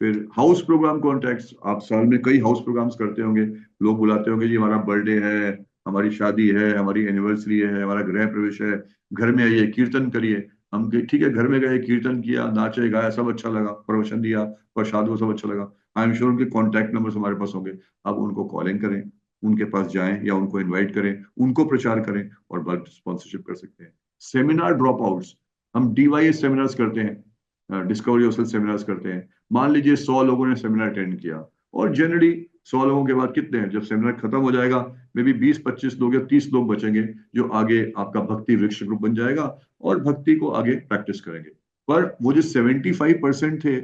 फिर हाउस प्रोग्राम कॉन्टैक्ट्स, आप साल में कई हाउस प्रोग्राम्स करते होंगे, लोग बुलाते होंगे, जी हमारा बर्थडे है, हमारी शादी है, हमारी एनिवर्सरी है, हमारा गृह प्रवेश है, घर में आइए कीर्तन करिए। हम ठीक है, घर में गए, कीर्तन किया, नाचे गाया, सब अच्छा लगा, प्रवचन दिया, प्रसाद, वो सब अच्छा लगा। आई एम श्योर उनके कॉन्टैक्ट नंबर्स हमारे पास होंगे, आप उनको कॉलिंग करें, उनके पास जाएं, या उनको इनवाइट करें, उनको प्रचार करें, और बल्क स्पॉन्सरशिप कर सकते हैं। सेमिनार ड्रॉप आउट्स, हम डीवाईएस सेमिनार्स करते हैं, डिस्कवरी योरसेल्फ सेमिनार्स करते हैं। मान लीजिए 100 लोगों ने सेमिनार अटेंड किया, और जनरली 100 लोगों के बाद कितने हैं, जब सेमिनार खत्म हो जाएगा, मे बी 20-25 लोग या 30 लोग बचेंगे, जो आगे आपका भक्ति वृक्ष ग्रुप बन जाएगा, और भक्ति को आगे प्रैक्टिस करेंगे। पर वो जो 75% थे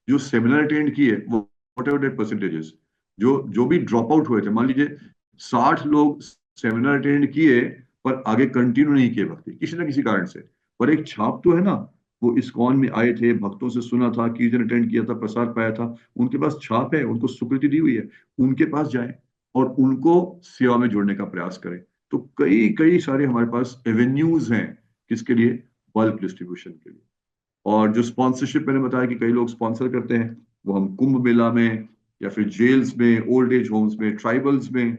जो सेमिनार अटेंड किए, वो वट एवर दैट परसेंटेजेस, जो भी ड्रॉप आउट हुए थे, मान लीजिए 60 लोग सेमिनार अटेंड किए पर आगे कंटिन्यू नहीं किए भक्ति किसी ना किसी कारण से, पर एक छाप तो है ना, वो इस्कॉन में आए थे, भक्तों से सुना था, कीर्तन अटेंड किया था, प्रसाद पाया था, उनके पास छाप है, उनको स्वीकृति दी हुई है, उनके पास जाए और उनको सेवा में जोड़ने का प्रयास करें। तो कई कई सारे हमारे पास एवेन्यूज हैं, किसके लिए, बल्क डिस्ट्रीब्यूशन के लिए। और जो स्पॉन्सरशिप मैंने बताया कि कई लोग स्पॉन्सर करते हैं, वो हम कुंभ मेला में, या फिर जेल्स में, ओल्ड एज होम्स में, ट्राइबल्स में,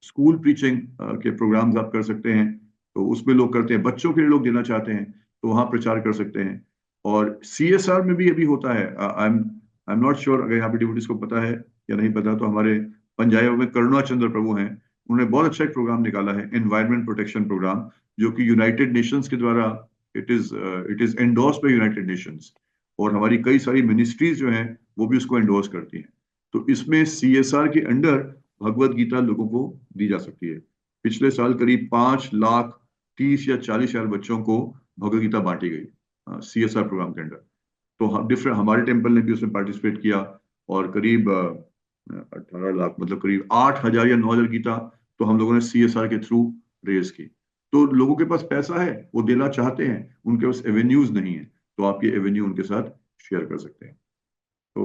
स्कूल प्रीचिंग के प्रोग्राम्स आप कर सकते हैं, तो उसमें लोग करते हैं, बच्चों के लिए लोग देना चाहते हैं तो वहां प्रचार कर सकते हैं। और सीएसआर में भी अभी होता है, आई एम नॉट श्योर, अगर यहाँ पे डिवोटीज को पता है या नहीं पता, तो हमारे पंजाब में करुणा चंद्र प्रभु हैं, उन्होंने बहुत अच्छा एक प्रोग्राम निकाला है, एनवायरमेंट प्रोटेक्शन प्रोग्राम, जो कि यूनाइटेड नेशंस के द्वारा, it is endorsed by United Nations, और हमारी कई सारी मिनिस्ट्रीज जो हैं वो भी उसको एंडोर्स करती हैं। तो इसमें सीएसआर के अंडर भगवत गीता लोगों को दी जा सकती है। पिछले साल करीब 5,30,000 या 40,000 बच्चों को भगवत गीता बांटी गई सीएसआर प्रोग्राम के अंडर। तो डिफरेंट, हमारे टेम्पल ने भी उसमें पार्टिसिपेट किया, और करीब 18 लाख, मतलब करीब 8,000 या 9,000 गीता तो हम लोगों ने सीएसआर के थ्रू रेज की। तो लोगों के पास पैसा है, वो देना चाहते हैं, उनके पास एवेन्यूज नहीं है, तो आप ये एवेन्यू उनके साथ शेयर कर सकते हैं। तो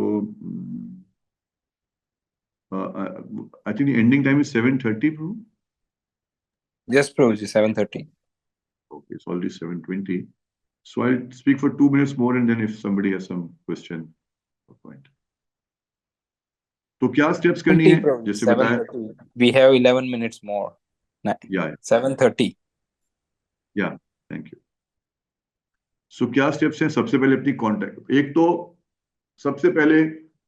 I think ending time is 7:30 pro. Yes, Prabhu ji, 7:30. Okay, it's already 7:20. So I'll speak for 2 minutes more, and then if somebody has some question or point. तो क्या स्टेप्स करनी है, Prabhu ji, जैसे बताया? 7:30. We have 11 minutes more. या 7:30. या thank you. सो क्या steps हैं? सबसे पहले अपनी कांटेक्ट, एक तो सबसे पहले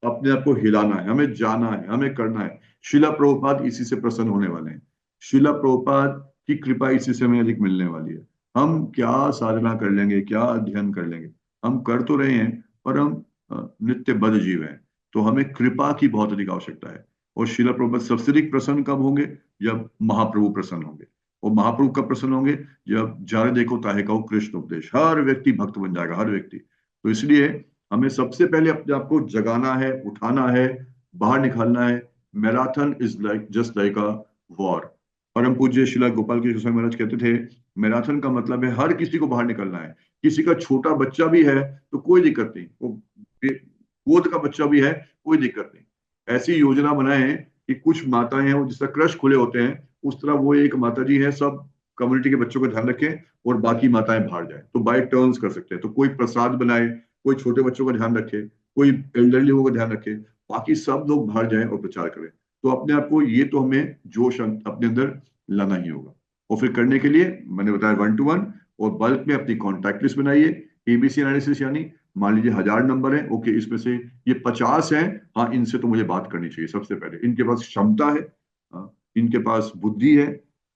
अपने आप को हिलाना है, हमें जाना है, हमें करना है। शिला प्रभुपाद इसी से प्रसन्न होने वाले हैं, शिला प्रभुपाद की कृपा इसी से हमें अधिक मिलने वाली है। हम क्या साधना कर लेंगे, क्या अध्ययन कर लेंगे, हम कर तो रहे हैं, पर हम नित्य बद्ध जीव हैं, तो हमें कृपा की बहुत अधिक आवश्यकता है। और शिला प्रभुपाद सबसे अधिक प्रसन्न कब होंगे? जब महाप्रभु प्रसन्न होंगे। और महाप्रभु कब प्रसन्न होंगे? जब जारे देखो ताहे कहो कृष्ण उपदेश, हर व्यक्ति भक्त बन जाएगा, हर व्यक्ति। तो इसलिए हमें सबसे पहले अपने आप को जगाना है, उठाना है, बाहर निकालना है। Marathon is like just like a war. परम पूज्य शिला गोपाल कृष्ण गोस्वामी महाराज कहते थे, मैराथन का मतलब है हर किसी को बाहर निकलना है। किसी का छोटा बच्चा भी है तो कोई दिक्कत नहीं, वो गोद का बच्चा भी है, कोई दिक्कत नहीं। ऐसी योजना बनाए कि कुछ माताएं हैं, वो जिस तरह क्रश खुले होते हैं, उस तरह वो एक माता जी है, सब कम्युनिटी के बच्चों का ध्यान रखें और बाकी माताएं बाहर जाए। तो बाय टर्न्स कर सकते हैं, तो कोई प्रसाद बनाए, कोई छोटे बच्चों का ध्यान रखे, कोई एल्डरली लोगों का ध्यान रखे, बाकी सब लोग बाहर जाएं और प्रचार करें। तो अपने आप को ये तो हमें जोश अपने अंदर लाना ही होगा। और फिर करने के लिए मैंने बताया 1-to-1 और बल्क में अपनी कॉन्टैक्ट लिस्ट बनाइए। एबीसी एनालिसिस, यानी मान लीजिए 1000 नंबर है, ओके, इसमें से ये 50 हैं, हाँ इनसे तो मुझे बात करनी चाहिए सबसे पहले, इनके पास क्षमता है, इनके पास बुद्धि है,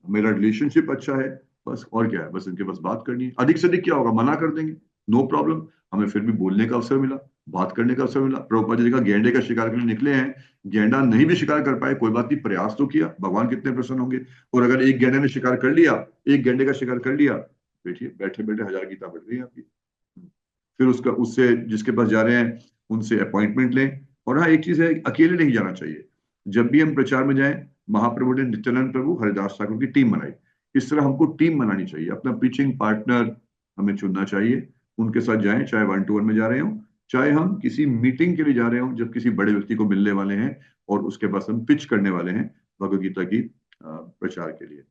मेरा रिलेशनशिप अच्छा है, बस। और क्या है, बस इनके पास बात करनी है। अधिक से अधिक क्या होगा, मना कर देंगे, नो प्रॉब्लम, हमें फिर भी बोलने का अवसर मिला, बात करने का अवसर मिला। प्रभुपाद जी का गेंडे का शिकार करने निकले हैं, गेंडा नहीं भी शिकार कर पाए कोई बात नहीं, प्रयास तो किया, भगवान कितने प्रसन्न होंगे। और अगर एक गेंडे ने शिकार कर लिया, एक गेंडे का शिकार कर लिया, बैठिए, बैठे बैठे 1000 गीता बढ़ रही है आपकी। फिर उसका, उससे जिसके पास जा रहे हैं उनसे अपॉइंटमेंट लें। और हाँ, एक चीज है, अकेले नहीं जाना चाहिए। जब भी हम प्रचार में जाएं, महाप्रभु ने नित्यानंद प्रभु, हरिदास ठाकुर की टीम बनाई, इस तरह हमको टीम बनानी चाहिए, अपना प्रीचिंग पार्टनर हमें चुनना चाहिए, उनके साथ जाएं, चाहे 1-to-1 में जा रहे हो, चाहे हम किसी मीटिंग के लिए जा रहे हो, जब किसी बड़े व्यक्ति को मिलने वाले हैं और उसके पास हम पिच करने वाले हैं भगवद गीता की प्रचार के लिए।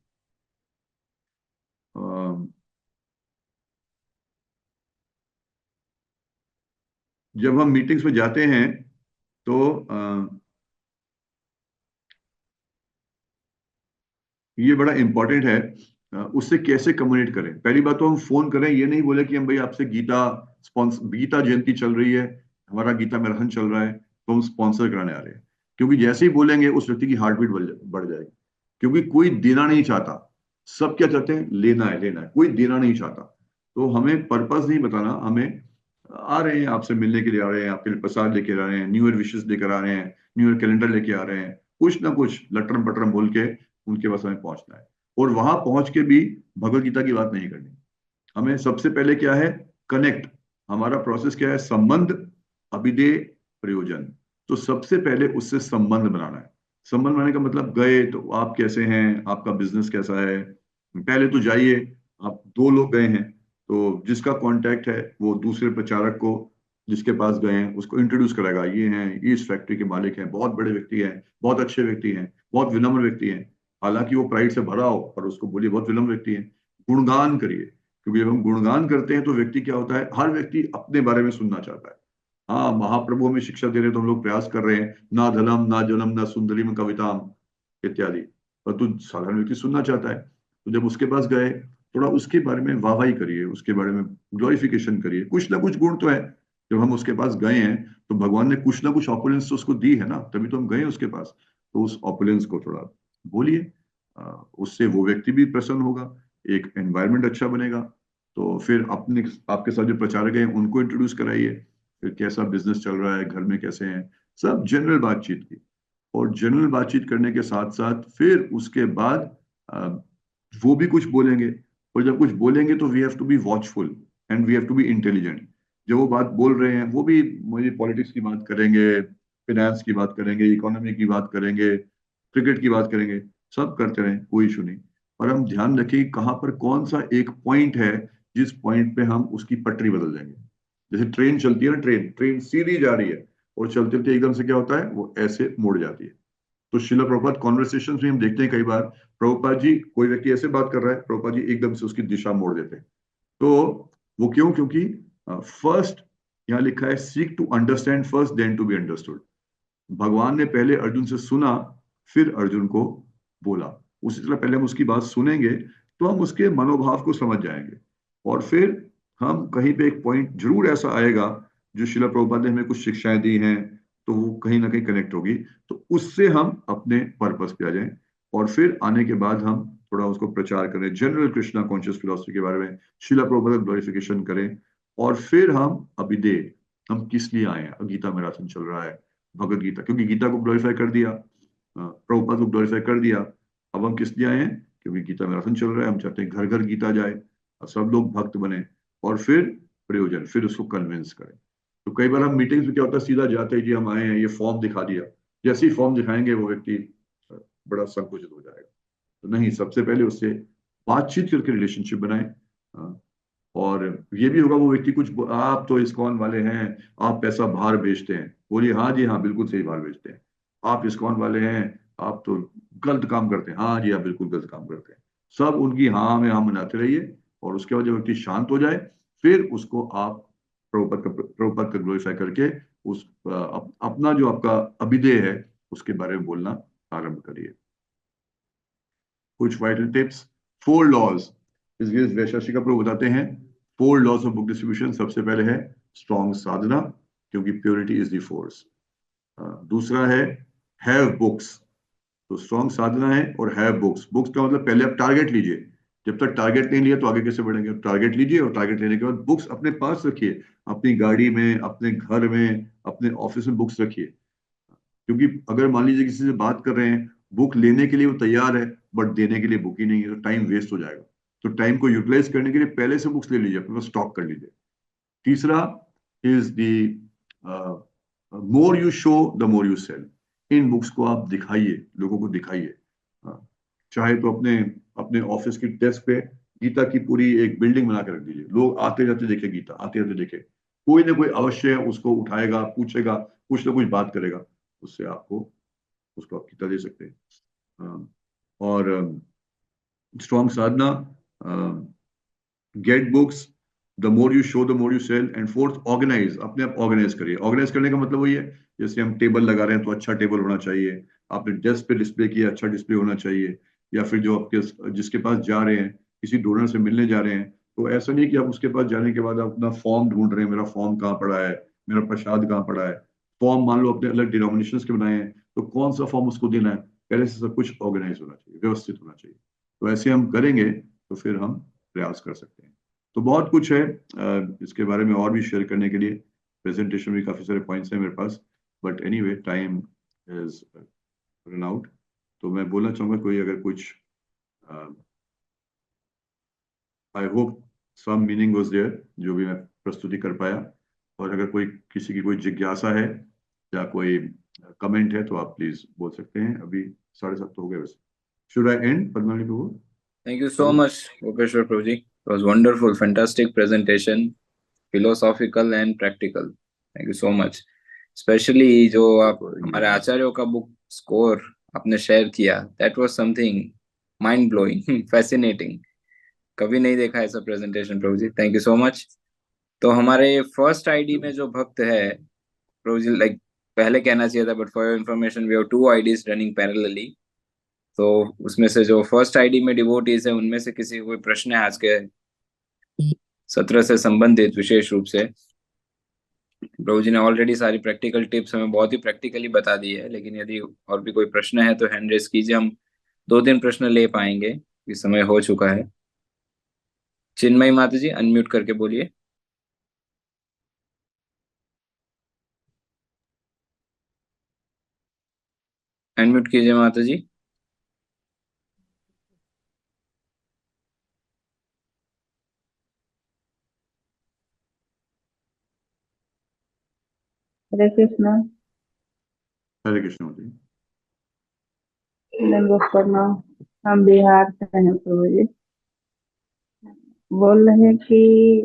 जब हम मीटिंग्स में जाते हैं तो ये बड़ा इंपॉर्टेंट है, उससे कैसे कम्युनिकेट करें। पहली बात तो हम फोन करें, ये नहीं बोले कि हम भाई आपसे गीता जयंती चल रही है, हमारा गीता मैराथन चल रहा है, तो हम स्पॉन्सर कराने आ रहे हैं। क्योंकि जैसे ही बोलेंगे उस व्यक्ति की हार्ट बीट बढ़ जाएगी, क्योंकि कोई देना नहीं चाहता, सब क्या चाहते हैं, लेना है, लेना है, कोई देना नहीं चाहता। तो हमें पर्पस नहीं बताना, हमें आ रहे हैं आपसे मिलने के लिए, आ रहे हैं आपके लिए प्रसाद लेके आ रहे हैं, न्यू ईयर विशेष लेकर आ रहे हैं, न्यू ईयर कैलेंडर लेके आ रहे हैं, कुछ ना कुछ लटरम पटरम बोल के उनके पास हमें पहुंचना है। और वहां पहुंच के भी भगवत गीता की बात नहीं करनी, हमें सबसे पहले क्या है, कनेक्ट। हमारा प्रोसेस क्या है, संबंध, अभिधेय, प्रयोजन। तो सबसे पहले उससे संबंध बनाना है। संबंध बनाने का मतलब, गए तो आप कैसे हैं, आपका बिजनेस कैसा है, पहले तो जाइए। आप 2 लोग गए हैं, तो जिसका कांटेक्ट है वो दूसरे प्रचारक को, जिसके पास गए हैं, उसको इंट्रोड्यूस कराएगा, ये हैं, ये इस फैक्ट्री के मालिक हैं, बहुत बड़े व्यक्ति हैं, बहुत अच्छे व्यक्ति हैं, बहुत विनम्र व्यक्ति हैं। हालांकि वो प्राइड से भरा हो, पर उसको बोलिए बहुत विनम्र व्यक्ति हैं, गुणगान करिए। क्योंकि जब हम गुणगान करते हैं तो व्यक्ति क्या होता है, हर व्यक्ति अपने बारे में सुनना चाहता है। हाँ, महाप्रभु हमें शिक्षा दे रहे हैं तो हम लोग प्रयास कर रहे हैं, ना धनम ना जलम ना सुंदरीम कविताम इत्यादि, पर तो साधारण व्यक्ति सुनना चाहता है। तो जब उसके पास गए, थोड़ा उसके बारे में वाहवाही करिए, उसके बारे में ग्लोरिफिकेशन करिए, कुछ ना कुछ गुण तो है। जब हम उसके पास गए हैं तो भगवान ने कुछ ना कुछ ऑपुलेंस तो उसको दी है ना, तभी तो हम गए उसके पास। तो उस ऑपुलेंस को थोड़ा बोलिए, उससे वो व्यक्ति भी प्रसन्न होगा, एक एनवायरनमेंट अच्छा बनेगा। तो फिर अपने आपके साथ जो प्रचारक हैं उनको इंट्रोड्यूस कराइए, फिर कैसा बिजनेस चल रहा है, घर में कैसे हैं, सब जनरल बातचीत की। और जनरल बातचीत करने के साथ साथ फिर उसके बाद वो भी कुछ बोलेंगे। और जब कुछ बोलेंगे तो we have to be watchful and we have to be intelligent. जब वो बात बोल रहे हैं, वो भी मुझे पॉलिटिक्स की बात करेंगे, फिनेंस की बात करेंगे, इकोनॉमी की बात करेंगे, क्रिकेट की बात करेंगे, सब करते रहें, कोई इशू नहीं। और हम ध्यान रखें कि कहाँ पर कौन सा एक पॉइंट है जिस पॉइंट पे हम उसकी पटरी बदल देंगे। जैसे ट्रेन चलती है ना, ट्रेन ट्रेन सीधी जा रही है और चलते चलते एकदम से क्या होता है, वो ऐसे मुड़ जाती है। तो शिला प्रभुपाद कॉन्वर्सेशन में हम देखते हैं कई बार प्रभुपाद जी, कोई व्यक्ति ऐसे बात कर रहा है, प्रभुपाद जी एकदम से उसकी दिशा मोड़ देते हैं। तो वो क्यों? क्योंकि फर्स्ट यहाँ लिखा है seek to understand first then to be understood. भगवान ने पहले अर्जुन से सुना, फिर अर्जुन को बोला। उसी तरह पहले हम उसकी बात सुनेंगे तो हम उसके मनोभाव को समझ जाएंगे, और फिर हम कहीं पे एक पॉइंट जरूर ऐसा आएगा जो शिला प्रभुपाद ने हमें कुछ शिक्षाएं दी हैं, तो वो कहीं ना कहीं कनेक्ट होगी, तो उससे हम अपने पर्पस पे आ जाएं, और फिर आने के बाद हम थोड़ा उसको प्रचार करें, जनरल कृष्णा कॉन्शियस फिलोसफी के बारे में शिला प्रभुपाद ग्लोरिफिकेशन करें, और फिर हम अभिधेय, हम किस लिए आए हैं। गीता मैराथन चल रहा है, भगवत गीता, क्योंकि गीता को ग्लोरीफाई कर दिया, प्रभुपाद को ग्लोरीफाई कर दिया, अब हम किस लिए आए हैं? क्योंकि गीता मैराथन चल रहा है, हम चाहते हैं घर घर गीता जाए और सब लोग भक्त बने, और फिर प्रयोजन, फिर उसको कन्विंस करें। तो कई बार हम मीटिंग्स में क्या होता है, सीधा जाते हैं जी हम आए हैं, ये फॉर्म दिखा दिया, जैसे ही फॉर्म दिखाएंगे वो व्यक्ति बड़ा संकुचित हो जाएगा। तो नहीं, सबसे पहले उससे बातचीत करके रिलेशनशिप बनाएं। और ये भी होगा, वो व्यक्ति कुछ आप तो इस्कॉन वाले हैं, आप पैसा बाहर भेजते हैं, बोलिए हाँ जी हाँ, बिल्कुल सही, बाहर भेजते हैं। आप इस्कॉन वाले हैं, आप तो गलत काम करते हैं, हाँ जी हाँ, बिल्कुल गलत काम करते हैं। सब उनकी हाँ में हाँ मनाते रहिए, और उसके बाद जब व्यक्ति शांत हो जाए, फिर उसको आप प्रभुपद का ग्लोरीफाई करके उस अपना जो आपका अभिधेय है उसके बारे में बोलना आरंभ करिए। कुछ वाइटल टिप्स, 4 लॉज, इसलिए वैशेषिक प्रभु बताते हैं 4 लॉज ऑफ बुक डिस्ट्रीब्यूशन। सबसे पहले है स्ट्रॉन्ग साधना, क्योंकि प्योरिटी इज द फोर्स। दूसरा है हैव बुक्स, तो स्ट्रॉन्ग साधना है और हैव बुक्स। बुक्स का मतलब पहले आप टारगेट लीजिए, जब तक टारगेट नहीं लिया तो आगे कैसे बढ़ेंगे? टारगेट लीजिए, और टारगेट लेने के बाद बुक्स अपने पास रखिए, अपनी गाड़ी में, अपने घर में, अपने ऑफिस में बुक्स रखिए। क्योंकि अगर मान लीजिए किसी से बात कर रहे हैं, बुक लेने के लिए वो तैयार है बट देने के लिए बुक ही नहीं है, तो टाइम वेस्ट हो जाएगा। तो टाइम को यूटिलाइज करने के लिए पहले से बुक्स ले लीजिए, अपने पास स्टॉक कर लीजिए। तीसरा is the more you show the more you sell. इन बुक्स को आप दिखाइए, लोगों को दिखाइए। चाहे तो अपने अपने ऑफिस की डेस्क पे गीता की पूरी एक बिल्डिंग बना के रख दीजिए, लोग आते जाते देखे गीता, आते जाते देखे, कोई ना कोई अवश्य उसको उठाएगा, पूछेगा, कुछ ना कुछ बात करेगा, उससे आपको उसको आप गीता दे सकते हैं। और स्ट्रॉन्ग साधना, get books, the more you show the more you sell. And fourth, organize, अपने आप ऑर्गेनाइज करिए। ऑर्गेनाइज करने का मतलब वही है, जैसे हम टेबल लगा रहे हैं तो अच्छा टेबल होना चाहिए, आपने डेस्क पे डिस्प्ले किया, अच्छा डिस्प्ले होना चाहिए, या फिर जो आपके जिसके पास जा रहे हैं, किसी डोनर से मिलने जा रहे हैं, तो ऐसा नहीं कि आप उसके पास जाने के बाद आप अपना फॉर्म ढूंढ रहे हैं, मेरा फॉर्म कहाँ पड़ा है, मेरा प्रसाद कहाँ पड़ा है। फॉर्म मान लो अपने अलग डिनोमिनेशन के बनाए हैं, तो कौन सा फॉर्म उसको देना है, पहले से सब कुछ ऑर्गेनाइज होना चाहिए, व्यवस्थित होना चाहिए। तो ऐसे हम करेंगे तो फिर हम प्रयास कर सकते हैं। तो बहुत कुछ है इसके बारे में और भी शेयर करने के लिए, प्रेजेंटेशन में काफी सारे पॉइंट्स हैं मेरे पास, but anyway time is run out. तो मैं बोलना चाहूंगा, कोई अगर कुछ, I hope some meaning was there जो भी मैं प्रस्तुति कर पाया, और अगर कोई किसी की कोई जिज्ञासा है या कोई कमेंट है तो आप प्लीज बोल सकते हैं। अभी 7:30 तो हो गए वैसे। Should I and, Padmavati Prabhu? Thank you so much, Gopeshwar Prabhuji. It was wonderful, fantastic presentation, philosophical and practical. Thank you so much. Especially जो आप हमारे आचार्यों का बुक स्कोर आपने शेयर किया, that was something mind blowing, fascinating. कभी नहीं देखा ऐसा प्रेजेंटेशन प्रभु जी, थैंक यू सो मच। तो हमारे फर्स्ट आईडी में जो भक्त है प्रभु जी, लाइक पहले कहना चाहिए था, but for your information we have 2 IDs running parallelly. तो उसमें से जो फर्स्ट आईडी में डिवोटीज है, उनमें से किसी को कोई प्रश्न है आज के सत्र से संबंधित विशेष रूप से? प्रभु जी ने ऑलरेडी सारी प्रैक्टिकल टिप्स हमें बहुत ही प्रैक्टिकली बता दी है, लेकिन यदि और भी कोई प्रश्न है तो हैंड रेस कीजिए, हम 2-3 प्रश्न ले पाएंगे, इस समय हो चुका है। चिन्मयी माता जी अनम्यूट करके बोलिए। अनम्यूट कीजिए माता जी। हरे कृष्णा। हरे कृष्ण जी। दंडवत प्रणाम। हम बिहार से हैं प्रभु जी। बोल रहे हैं कि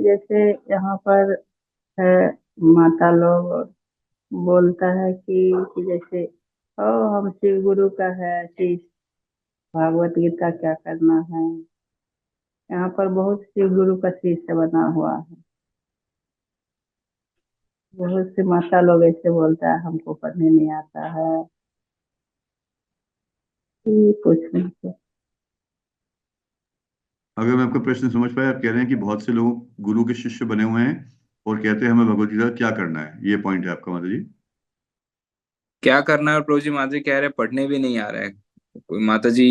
जैसे यहाँ पर है, माता लोग बोलता है कि जैसे ओ हम शिव गुरु का है शीश, भागवत गीता क्या करना है। यहाँ पर बहुत शिव गुरु का शीश बना हुआ है। बहुत से माता लोग ऐसे बोलता है हमको पढ़ने नहीं आता है, कि पूछ रहे थे। अगर मैं आपका प्रश्न समझ पाया, आप कह रहे हैं कि बहुत से लोग गुरु के शिष्य बने हुए हैं और कहते हैं हमें भगवत गीता क्या करना है, ये पॉइंट है आपका माता जी? क्या करना है, और प्रभु जी माता जी कह रहे हैं पढ़ने भी नहीं आ रहा है। कोई माता जी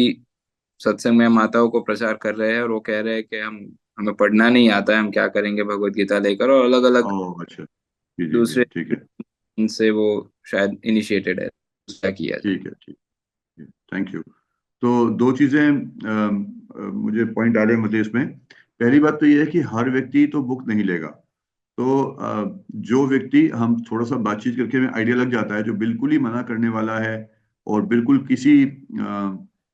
सत्संग में माताओं को प्रचार कर रहे हैं और वो कह रहे हैं कि हम हमें पढ़ना नहीं आता है, हम क्या करेंगे भगवत गीता लेकर, और अलग अलग ओह अच्छा, जी जी जी, दूसरे ठीक है, से वो शायद इनिशिएटेड है, क्या किया जाए। ठीक है, ठीक है, थैंक यू। तो दो चीजें मुझे पॉइंट आ रहे हैं मुझे इसमें। पहली बात तो ये है कि हर व्यक्ति तो बुक नहीं लेगा। तो जो व्यक्ति हम थोड़ा सा बातचीत करके हमें आइडिया लग जाता है, जो बिल्कुल ही मना करने वाला है और बिल्कुल किसी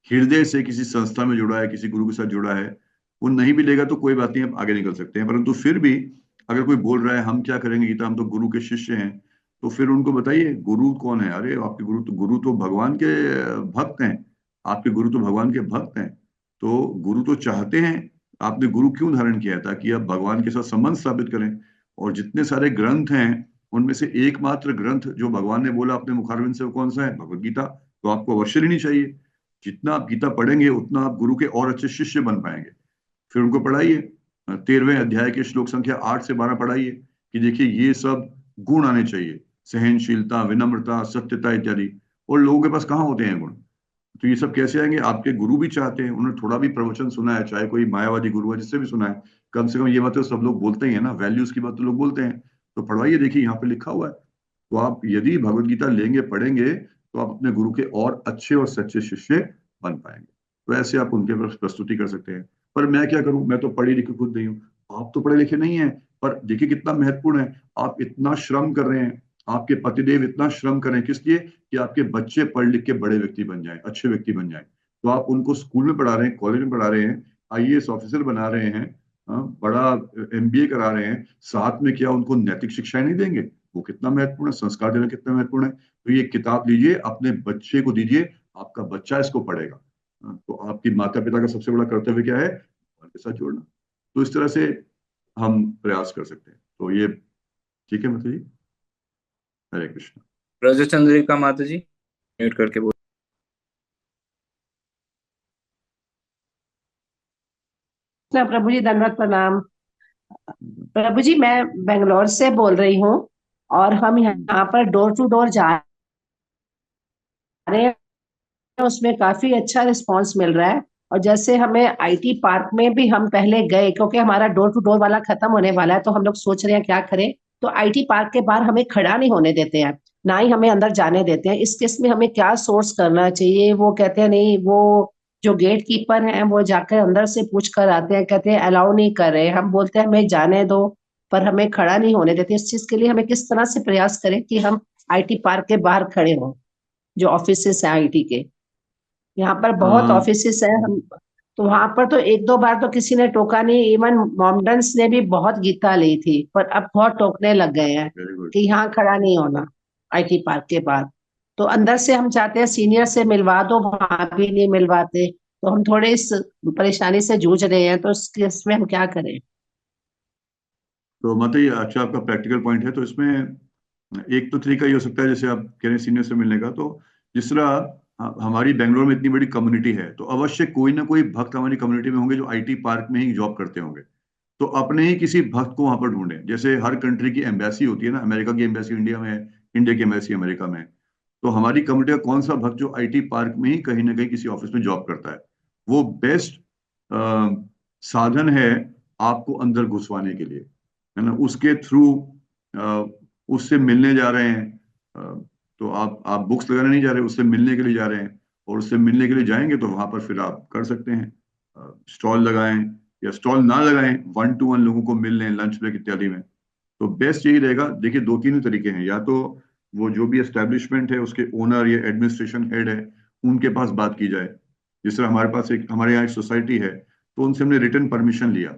हृदय से किसी संस्था में जुड़ा है, किसी गुरु के साथ जुड़ा है, वो नहीं भी लेगा तो कोई बात नहीं, हम आगे निकल सकते हैं। परंतु फिर भी अगर कोई बोल रहा है हम क्या करेंगे गीता, हम तो गुरु के शिष्य हैं, तो फिर उनको बताइए गुरु कौन है। अरे आपके गुरु तो भगवान के भक्त हैं। आपके गुरु तो भगवान के भक्त हैं। तो गुरु तो चाहते हैं, आपने गुरु क्यों धारण किया है? ताकि आप भगवान के साथ संबंध स्थापित करें। और जितने सारे ग्रंथ हैं उनमें से एकमात्र ग्रंथ जो भगवान ने बोला अपने मुखारविंद से, वो कौन सा है? भगवत गीता। तो आपको अवश्य लेनी चाहिए। जितना आप गीता पढ़ेंगे उतना आप गुरु के और अच्छे शिष्य बन पाएंगे। फिर उनको पढ़ाइए, 13वें अध्याय के श्लोक संख्या 8 से 12 पढ़ाइए कि देखिए ये सब गुण आने चाहिए, सहनशीलता, विनम्रता, सत्यता इत्यादि। और लोगों के पास कहाँ होते हैं गुण? तो ये सब कैसे आएंगे? आपके गुरु भी चाहते हैं, उन्होंने थोड़ा भी प्रवचन सुना है, चाहे कोई मायावादी गुरु है, जिससे भी सुना है, कम से कम ये बात तो सब लोग बोलते ही है ना, वैल्यूज की बात तो लोग बोलते हैं। तो पढ़वाइए, देखिए यहाँ पे लिखा हुआ है। तो आप यदि भगवत गीता लेंगे, पढ़ेंगे, तो आप अपने गुरु के और अच्छे और सच्चे शिष्य बन पाएंगे। तो ऐसे आप उनके प्रस्तुति कर सकते हैं। पर मैं क्या करूं, मैं तो पढ़ी लिखी खुद नहीं हूँ। आप तो पढ़े लिखे नहीं हैं, पर देखिए कितना महत्वपूर्ण है। आप इतना श्रम कर रहे हैं, आपके पतिदेव इतना श्रम कर रहे हैं, किस लिए? कि आपके बच्चे पढ़ लिख के बड़े व्यक्ति बन जाएं, अच्छे व्यक्ति बन जाएं। तो आप उनको स्कूल में पढ़ा रहे हैं, कॉलेज में पढ़ा रहे हैं, आईएएस ऑफिसर बना रहे हैं, बड़ा एमबीए करा रहे हैं, साथ में क्या उनको नैतिक शिक्षाएं नहीं देंगे? वो कितना महत्वपूर्ण है, संस्कार देना कितना महत्वपूर्ण है। तो ये किताब लीजिए, अपने बच्चे को दीजिए, आपका बच्चा इसको पढ़ेगा। तो आपकी माता पिता का सबसे बड़ा कर्तव्य क्या है? भगवान के साथ जोड़ना। तो इस तरह से हम प्रयास कर सकते हैं। तो ये ठीक है माता जी। हरे कृष्ण। ब्रजचंद्रिका माता जी म्यूट करके बोल। प्रभु जी दंडवत प्रणाम। प्रभु जी मैं बेंगलोर से बोल रही हूँ और हम यहाँ पर डोर टू डोर जा रहे हैं, उसमें काफी अच्छा रिस्पांस मिल रहा है। और जैसे हमें आईटी पार्क में भी हम पहले गए, क्योंकि हमारा डोर टू डोर वाला खत्म होने वाला है, तो हम लोग सोच रहे हैं क्या करें। तो आईटी पार्क के बाहर हमें खड़ा नहीं होने देते हैं, ना ही हमें अंदर जाने देते हैं। इस केस में हमें क्या सोर्स करना चाहिए? वो कहते हैं नहीं, वो जो गेट कीपर हैं वो जाकर अंदर से पूछ कर आते हैं, कहते हैं अलाउ नहीं कर रहे। हम बोलते हैं हमें जाने दो, पर हमें खड़ा नहीं होने देते। इस चीज के लिए हमें किस तरह से प्रयास करें कि हम आईटी पार्क के बाहर खड़े हों, जो ऑफिस है आईटी के। यहाँ पर बहुत ऑफिसेस है हम, तो वहां पर तो एक दो बार तो किसी ने टोका नहीं। इवन मॉमडन्स ने भी बहुत गीता ली थी, पर अब बहुत टोकने लग गए हैं वेरी गुड। कि यहाँ खड़ा नहीं होना आईटी पार्क के बाद। तो अंदर से हम चाहते हैं सीनियर से मिलवा दो, वहां भी नहीं मिलवाते। तो हम थोड़े इस परेशानी से जूझ रहे हैं, तो इसमें हम क्या करें? तो माता जी अच्छा, आपका प्रैक्टिकल पॉइंट है। तो इसमें एक तो तरीका ये हो सकता है, जैसे आप कह रहे हैं सीनियर से मिलने का, तो जिस तरह हमारी बेंगलोर में इतनी बड़ी कम्युनिटी है, तो अवश्य कोई ना कोई भक्त हमारी कम्युनिटी में होंगे जो आईटी पार्क में ही जॉब करते होंगे। तो अपने ही किसी भक्त को वहां पर ढूंढें। जैसे हर कंट्री की एम्बेसी होती है ना, अमेरिका की एम्बेसी इंडिया में है, इंडिया की एम्बेसी अमेरिका में है। तो हमारी कम्युनिटी का कौन सा भक्त जो आईटी पार्क में ही कहीं ना कहीं किसी ऑफिस में जॉब करता है, वो बेस्ट साधन है आपको अंदर घुसवाने के लिए, है ना। उसके थ्रू उससे मिलने जा रहे हैं। अ, तो आप बुक्स लगाने नहीं जा रहे, उससे मिलने के लिए जा रहे हैं। और उससे मिलने के लिए जाएंगे तो वहां पर फिर आप कर सकते हैं, स्टॉल लगाएं या स्टॉल ना लगाएं, 1 to 1 लोगों को मिल लें लंच ब्रेक इत्यादि में। तो बेस्ट यही रहेगा। देखिए दो तीन ही तरीके हैं, या तो वो जो भी एस्टेब्लिशमेंट है उसके ओनर या एडमिनिस्ट्रेशन हेड है, उनके पास बात की जाए। जिस तरह हमारे पास हमारे यहाँ एक सोसाइटी है, तो उनसे हमने रिटर्न परमिशन लिया।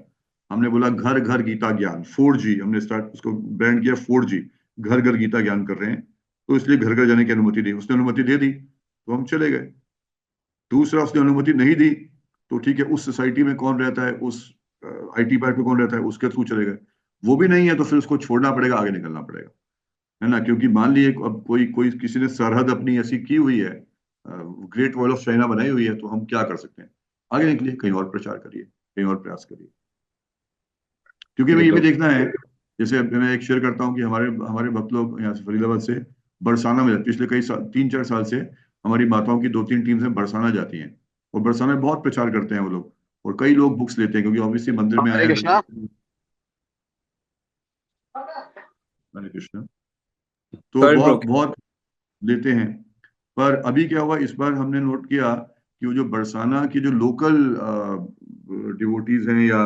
हमने बोला घर घर गीता ज्ञान 4G, हमने उसको ब्रांड किया 4G, घर घर गीता ज्ञान कर रहे हैं, तो इसलिए घर घर जाने की अनुमति दी। उसने अनुमति दे दी तो हम चले गए। दूसरा, उसने अनुमति नहीं दी तो ठीक है, उस सोसाइटी में कौन रहता है, उस IT पार्क में कौन रहता है, उसके थ्रू चले गए। वो भी नहीं है तो फिर उसको छोड़ना पड़ेगा, आगे निकलना पड़ेगा, है ना। क्योंकि मान लीजिए अब कोई कोई किसी ने सरहद अपनी ऐसी की हुई है, ग्रेट वॉल ऑफ चाइना बनाई हुई है, तो हम क्या कर सकते हैं? आगे निकलिए, कहीं और प्रचार करिए, कहीं और प्रयास करिए। क्योंकि हमें ये भी देखना है, जैसे मैं एक शेयर करता हूँ कि हमारे हमारे भक्त लोग यहाँ से फरीदाबाद से बरसाना में, पिछले कई साल 3-4 साल से हमारी माताओं की 2-3 टीम से बरसाना जाती हैं, और बरसाना में बहुत प्रचार करते हैं वो लोग, और कई लोग बुक्स लेते हैं, क्योंकि ऑब्वियसली मंदिर में आए हरे हैं। कृष्णा। हरे कृष्णा। तो Sorry, बहुत bro. बहुत लेते हैं। पर अभी क्या हुआ, इस बार हमने नोट किया कि वो जो बरसाना की जो लोकल डिवोटीज हैं, या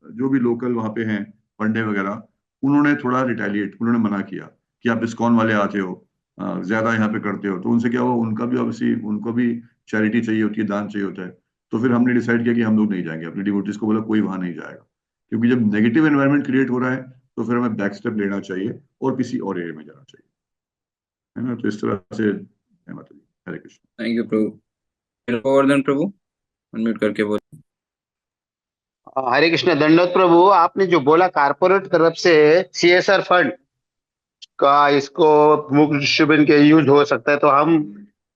जो भी लोकल वहां पे हैं पंडे वगैरह, उन्होंने थोड़ा रिटेलिएट, उन्होंने मना किया कि आप इस्कॉन वाले आते हो, ज्यादा यहाँ पे करते हो। तो उनसे क्या हुआ, उनका भी ऑब्वियसली, उनको भी चैरिटी चाहिए होती है, दान चाहिए होता है। तो फिर हमने डिसाइड किया कि हम लोग नहीं जाएंगे, अपने डिवोटीज को बोला कोई वहां नहीं जाएगा, क्योंकि जब नेगेटिव एनवायरनमेंट क्रिएट हो रहा है तो फिर हमें बैक स्टेप लेना चाहिए और किसी और एरिया में जाना चाहिए, है ना। तो इस तरह से है, माता जी। हरे Krishna. Thank you, Prabhu. Govardhan Prabhu, unmute करके बोल। हरे कृष्ण। दंडोत प्रभु, आपने जो बोला कारपोरेट तरफ से CSR फंड का इसको मुख्य डिस्ट्रीब्यूशन के यूज हो सकता है, तो हम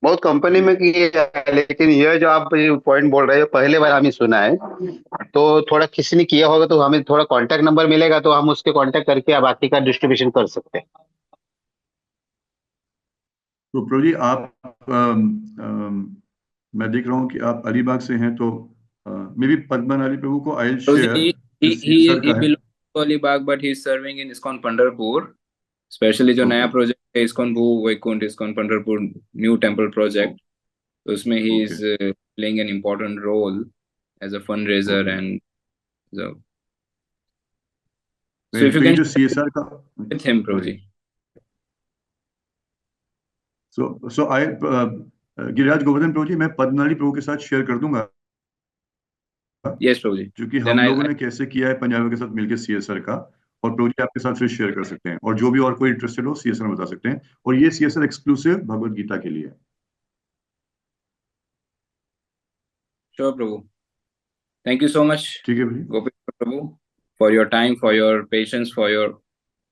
बहुत कंपनी में किए जाए, लेकिन यह जो आप पॉइंट बोल रहे हो पहले बार हमें सुना है। तो थोड़ा किसी ने किया होगा तो हमें थोड़ा कांटेक्ट नंबर मिलेगा, तो हम उसके कांटेक्ट करके बाकी का डिस्ट्रीब्यूशन कर सकते हैं। तो प्रभु जी, आप मैं देख रहा हूँ कि आप अलीबाग से हैं, तो मे बी पद्मनाली प्रभु को आई Prabhu शेयर ji, जो CSR he का है। belongs to Alibag, but he is serving in ISKCON Pandharpur. Specially जो नया ओके प्रोजेक्ट है ISKCON Bhu Vaikuntha ISKCON Pandharpur new temple project, तो उसमें ही okay is playing an important role as a fund raiser okay. And so if you तो ये can जो CSR का, with him, Prabhu ji. सो आई गिरिराज गोवर्धन प्रभु जी, मैं पद्मनाली प्रभु के साथ शेयर कर दूंगा, Yes, Prabhu ji. क्योंकि Then हम लोगों I ने कैसे किया है पंजाबी के साथ मिलकर CSR का, और प्रभु जी आपके साथ फिर शेयर कर सकते हैं, और जो भी और कोई इंटरेस्टेड हो CSR में बता सकते हैं। और ये CSR एक्सक्लूसिव भगवत गीता के लिए है। sure, Prabhu. Thank you so much, ठीक है भाई। Gopi Prabhu, for your time, for your patience, for your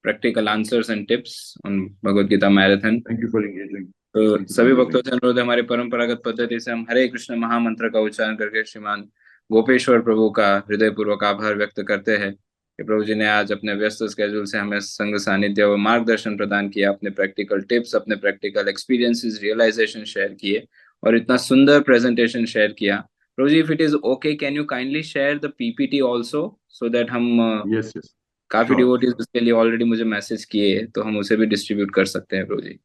practical answers and tips on Bhagavad Gita Marathon. Thank you for engaging. तो सभी भक्तों से अनुरोध है, हमारे परंपरागत पद्धति से हम हरे कृष्ण महामंत्र का उच्चारण करके श्रीमान गोपेश्वर प्रभु का हृदय पूर्वक आभार व्यक्त करते हैं कि प्रभु जी ने आज अपने व्यस्त स्केड्यूल से हमें संग सानिध्य व मार्गदर्शन प्रदान किया, अपने प्रैक्टिकल टिप्स, अपने प्रैक्टिकल एक्सपीरियंसेस, रियलाइजेशन शेयर किए, और इतना सुंदर प्रेजेंटेशन शेयर किया। प्रभु जी, if it is okay, can you kindly share the PPT also, so that हम यस यस, काफी श्योर डिवोटीज उसके लिए ऑलरेडी मुझे मैसेज किए, तो हम उसे भी डिस्ट्रीब्यूट कर सकते हैं प्रभु जी।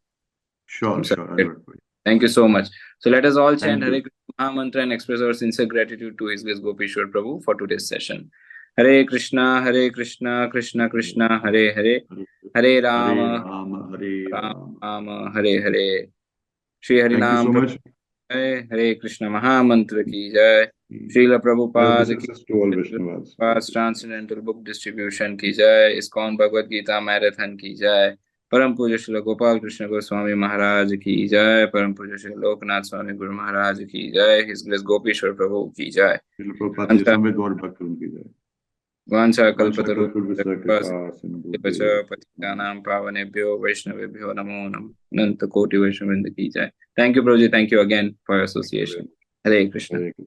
श्योर श्योर, अनुरोध। Thank you so much. So let us all chant thank Hare you. Krishna Maha Mantra and express our sincere gratitude to His Grace Gopishwar Prabhu for today's session. Hare Krishna, Krishna Krishna, Hare Hare, Hare Hare Rama, Ram Hare Rama Ram. Rama, Hare Hare. Shri Hari thank you Nam so Prabhu much. Jai, Hare Krishna Maha Mantra ki Jai, Srila All the Prabhupada ki success to all Vaishnavas. Prabhupada's transcendental book distribution की जय, ISKCON Bhagavad Gita marathon की जय, परम पूज्य श्री गोपाल कृष्ण गोस्वामी महाराज की जय, परम पूज्य श्री लोकनाथ स्वामी गुरु महाराज की जय, हिज ग्रेस गोपीश्वर प्रभु की जय। प्रभुपाद जी समेत गौर भक्त उनकी जय। वांछा वांछा कल्पतरु कल्पतरुभ्यश्च कृपा सिन्धुभ्येव पतितानां पावनेभ्यो वैष्णवेभ्यो नमो नमः। अनंत कोटि वैष्णववृंद की जय। थैंक यू प्रभु जी, thank you again for association. Hare Krishna. Hare Krishna.